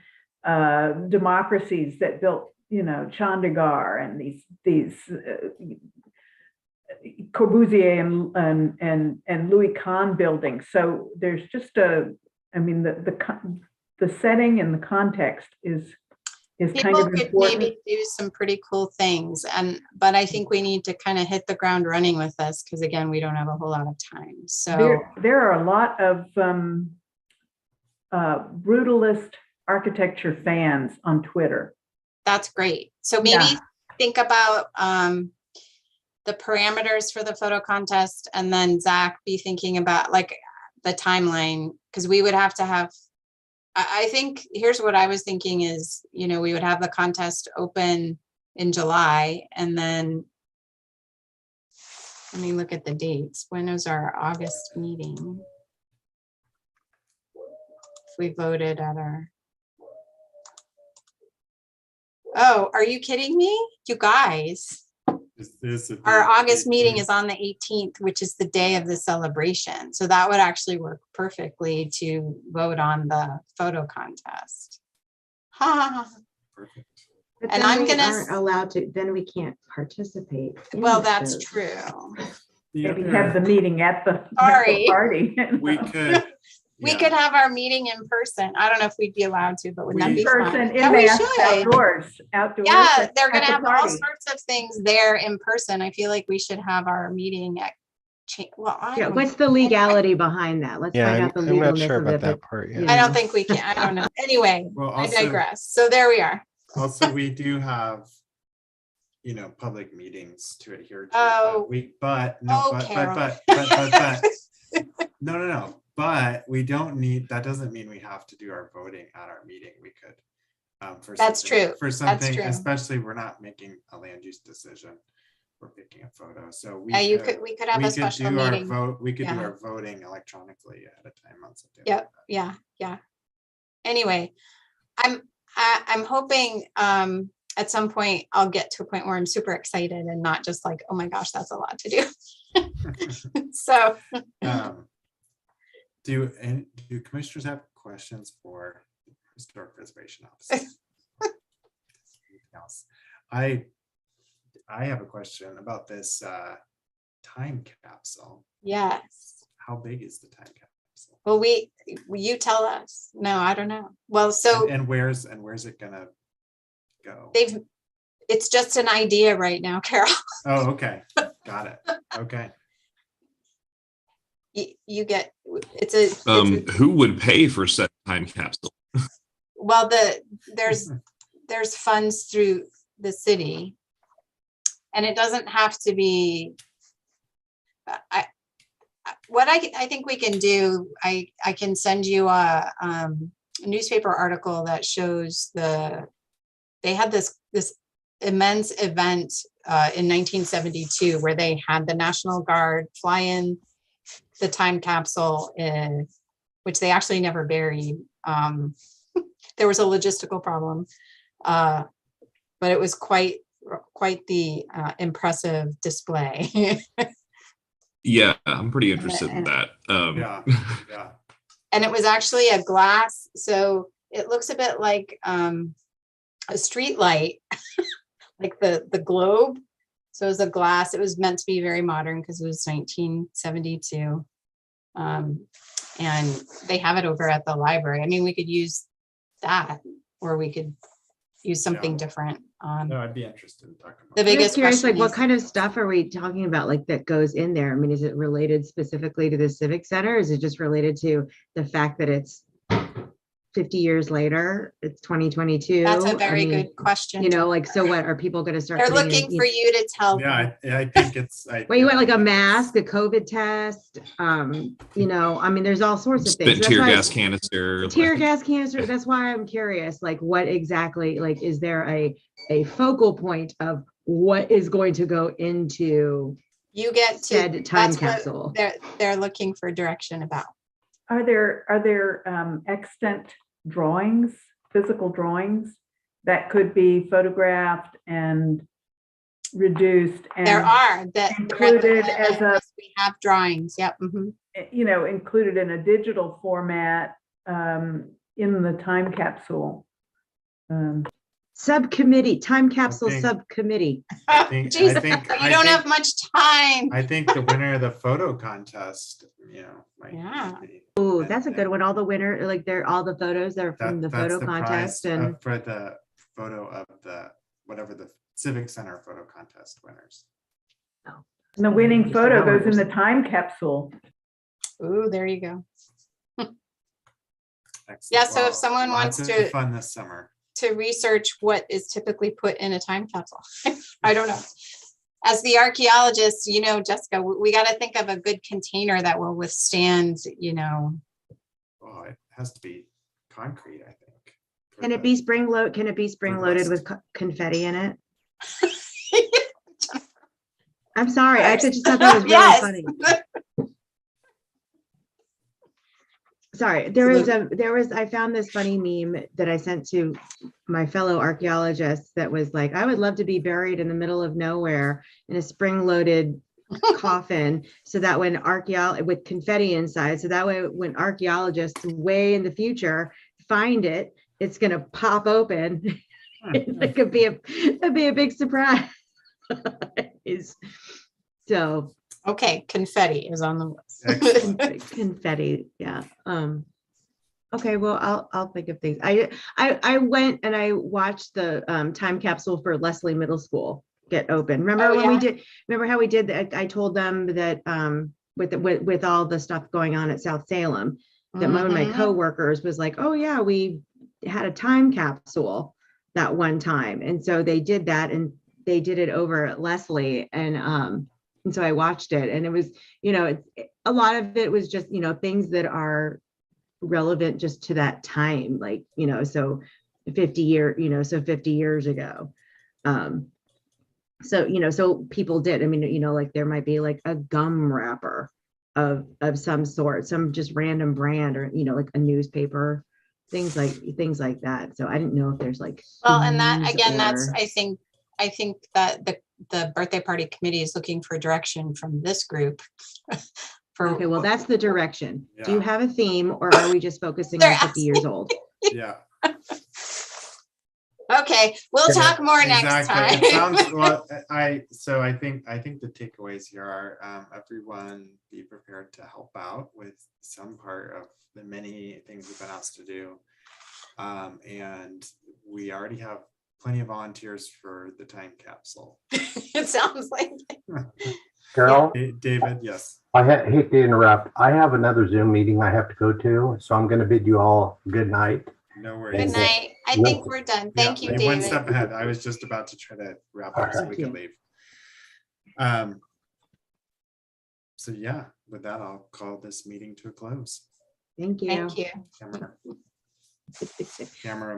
democracies that built, you know, Chandigarh and these Corbusier and Louis Kahn buildings. So there's just the setting and the context is kind People of could important. maybe do some pretty cool things, but I think we need to kind of hit the ground running with this because, again, we don't have a whole lot of time. So There are a lot of brutalist architecture fans on Twitter. that's great. So maybe think about the parameters for the photo contest, and then Zach, be thinking about like the timeline, because we would have to have, I think, here's what I was thinking is, you know, we would have the contest open in July, and then let me look at the dates. When is our August meeting? If we voted at our, oh, are you kidding me? You guys, our August meeting is on the 18th, which is the day of the celebration. So that would actually work perfectly to vote on the photo contest. Ha. Perfect. But And then I'm we gonna aren't allowed to, then we can't participate. in Well, the that's vote. true. Maybe have the meeting at the Sorry. party. We could. We yeah. could have our meeting in person. I don't know if we'd be allowed to, but wouldn't that be Person fun? in Yeah, we mask, should. outdoors. Yeah, at- they're at gonna the have all party. sorts of things there in person. I feel like we should have our meeting at, well, I Yeah, don't what's know. the legality behind that? Let's Yeah, find out the I'm not legalness sure of about it. that but, part you yet. I don't know. think we can. I don't know. Anyway, Well, I also, digress. So there we are. also we do have, you know, public meetings to adhere to. Oh. But no. But we don't need, that doesn't mean we have to do our voting at our meeting. We could, for That's something- true. For That's something, true. especially we're not making a land use decision. We're picking a photo. So we We could have a special do our meeting. vote. We could do Yeah. our voting electronically at a time on September. Yep. Yeah. Anyway, I'm hoping at some point I'll get to a point where I'm super excited and not just like, oh my gosh, that's a lot to do. So Do commissioners have questions for Historic Preservation Office? Anything else? I have a question about this time capsule. yes. How big is the time capsule? Well, you tell us. No, I don't know. Well, so And where's it gonna go? it's just an idea right now, Carol. Oh, okay. Got it. Okay. You get it's a Who would pay for said time capsule? well, there's funds through the city, and it doesn't have to be. What I think we can do, I can send you a newspaper article that shows they had this immense event in 1972 where they had the National Guard fly in the time capsule, which they actually never buried. There was a logistical problem, but it was quite the impressive display. Yeah, I'm pretty interested in that. Yeah. And it was actually a glass, so it looks a bit like a street light, like the globe. So it was a glass. It was meant to be very modern because it was 1972. And they have it over at the library. I mean, we could use that, or we could use something different. No, I'd be interested in talking about The that. I'm just biggest curious, question like, what is- kind of stuff are we talking about, like, that goes in there? I mean, is it related specifically to the Civic Center? Is it just related to the fact that it's 50 years later, it's 2022? That's a I very mean, good question. You know, like, so what, are people gonna start? They're putting in, looking for you to tell them. Yeah, I think it's. Well, you want like a mask, a COVID test, you know, I mean, there's all sorts of things. Spent That's tear why- gas canister. Tear gas canister, that's why I'm curious, like, what exactly, like, is there a focal point of what is going to go into You get to, said time that's what capsule? they're looking for direction about. Are there extant drawings, physical drawings that could be photographed and reduced and There are that included as a, we have drawings. Yep. Mhm. you know, included in a digital format in the time capsule? Subcommittee, time capsule think- subcommittee. Jeez, you don't have much time. I think the winner of the photo contest, you know. Yeah. Oh, that's a good one. All the winner, like, they're all the photos are from the That's photo the contest prize, and for the photo of whatever the Civic Center photo contest winners. And the winning photo goes in the time capsule. Ooh, there you go. Excellent. Yeah, so if Well, someone lots wants of to- fun this summer. To research what is typically put in a time capsule. I don't know. As the archaeologist, you know, Jessica, we got to think of a good container that will withstand, you know. Oh, it has to be concrete, I think. for can it the- be spring load? Can it be spring loaded with confetti in it? I'm sorry, I just thought that was really Yes. funny. Sorry, I found this funny meme that I sent to my fellow archaeologists that was like, I would love to be buried in the middle of nowhere in a spring-loaded coffin, so that when with confetti inside, so that way when archaeologists way in the future find it, it's gonna pop open. It could be it'd be a big surprise. So Okay, confetti is on the list. Excellent. confetti, yeah. Okay, well, I'll think of things. I went and I watched the time capsule for Leslie Middle School get open. Remember Oh, when we yeah. did? Remember how we did that? I told them that with all the stuff going on at South Salem, that one of my Mhm. coworkers was like, "Oh yeah, we had a time capsule that one time," and so they did that, and they did it over at Leslie, and so I watched it, and it was, you know, a lot of it was just, you know, things that are relevant just to that time, like, you know, so 50 years ago. So, you know, so people did, I mean, you know, like there might be like a gum wrapper of some sort, some just random brand, or, you know, like a newspaper things like that. So I didn't know if there's like. Well, and that, themes again, that's, or- I think that the birthday party committee is looking for direction from this group. For, Okay, well, that's the direction. Do you Yeah. have a theme or are we just focusing They're on 50 years old? Yeah. okay, we'll talk more next time. Exactly. It sounds, well, I think the takeaways here are, everyone be prepared to help out with some part of the many things we've been asked to do. And we already have plenty of volunteers for the time capsule. It sounds like. Carol, David, yes. I hate to interrupt. I have another Zoom meeting I have to go to, so I'm going to bid you all good night. No Good worries. night. I Yes. think we're done. Thank you, One David. step ahead. I was just about to try to wrap up so we Thank could you. leave. So yeah, with that, I'll call this meeting to a close. Thank you. Thank you. Camera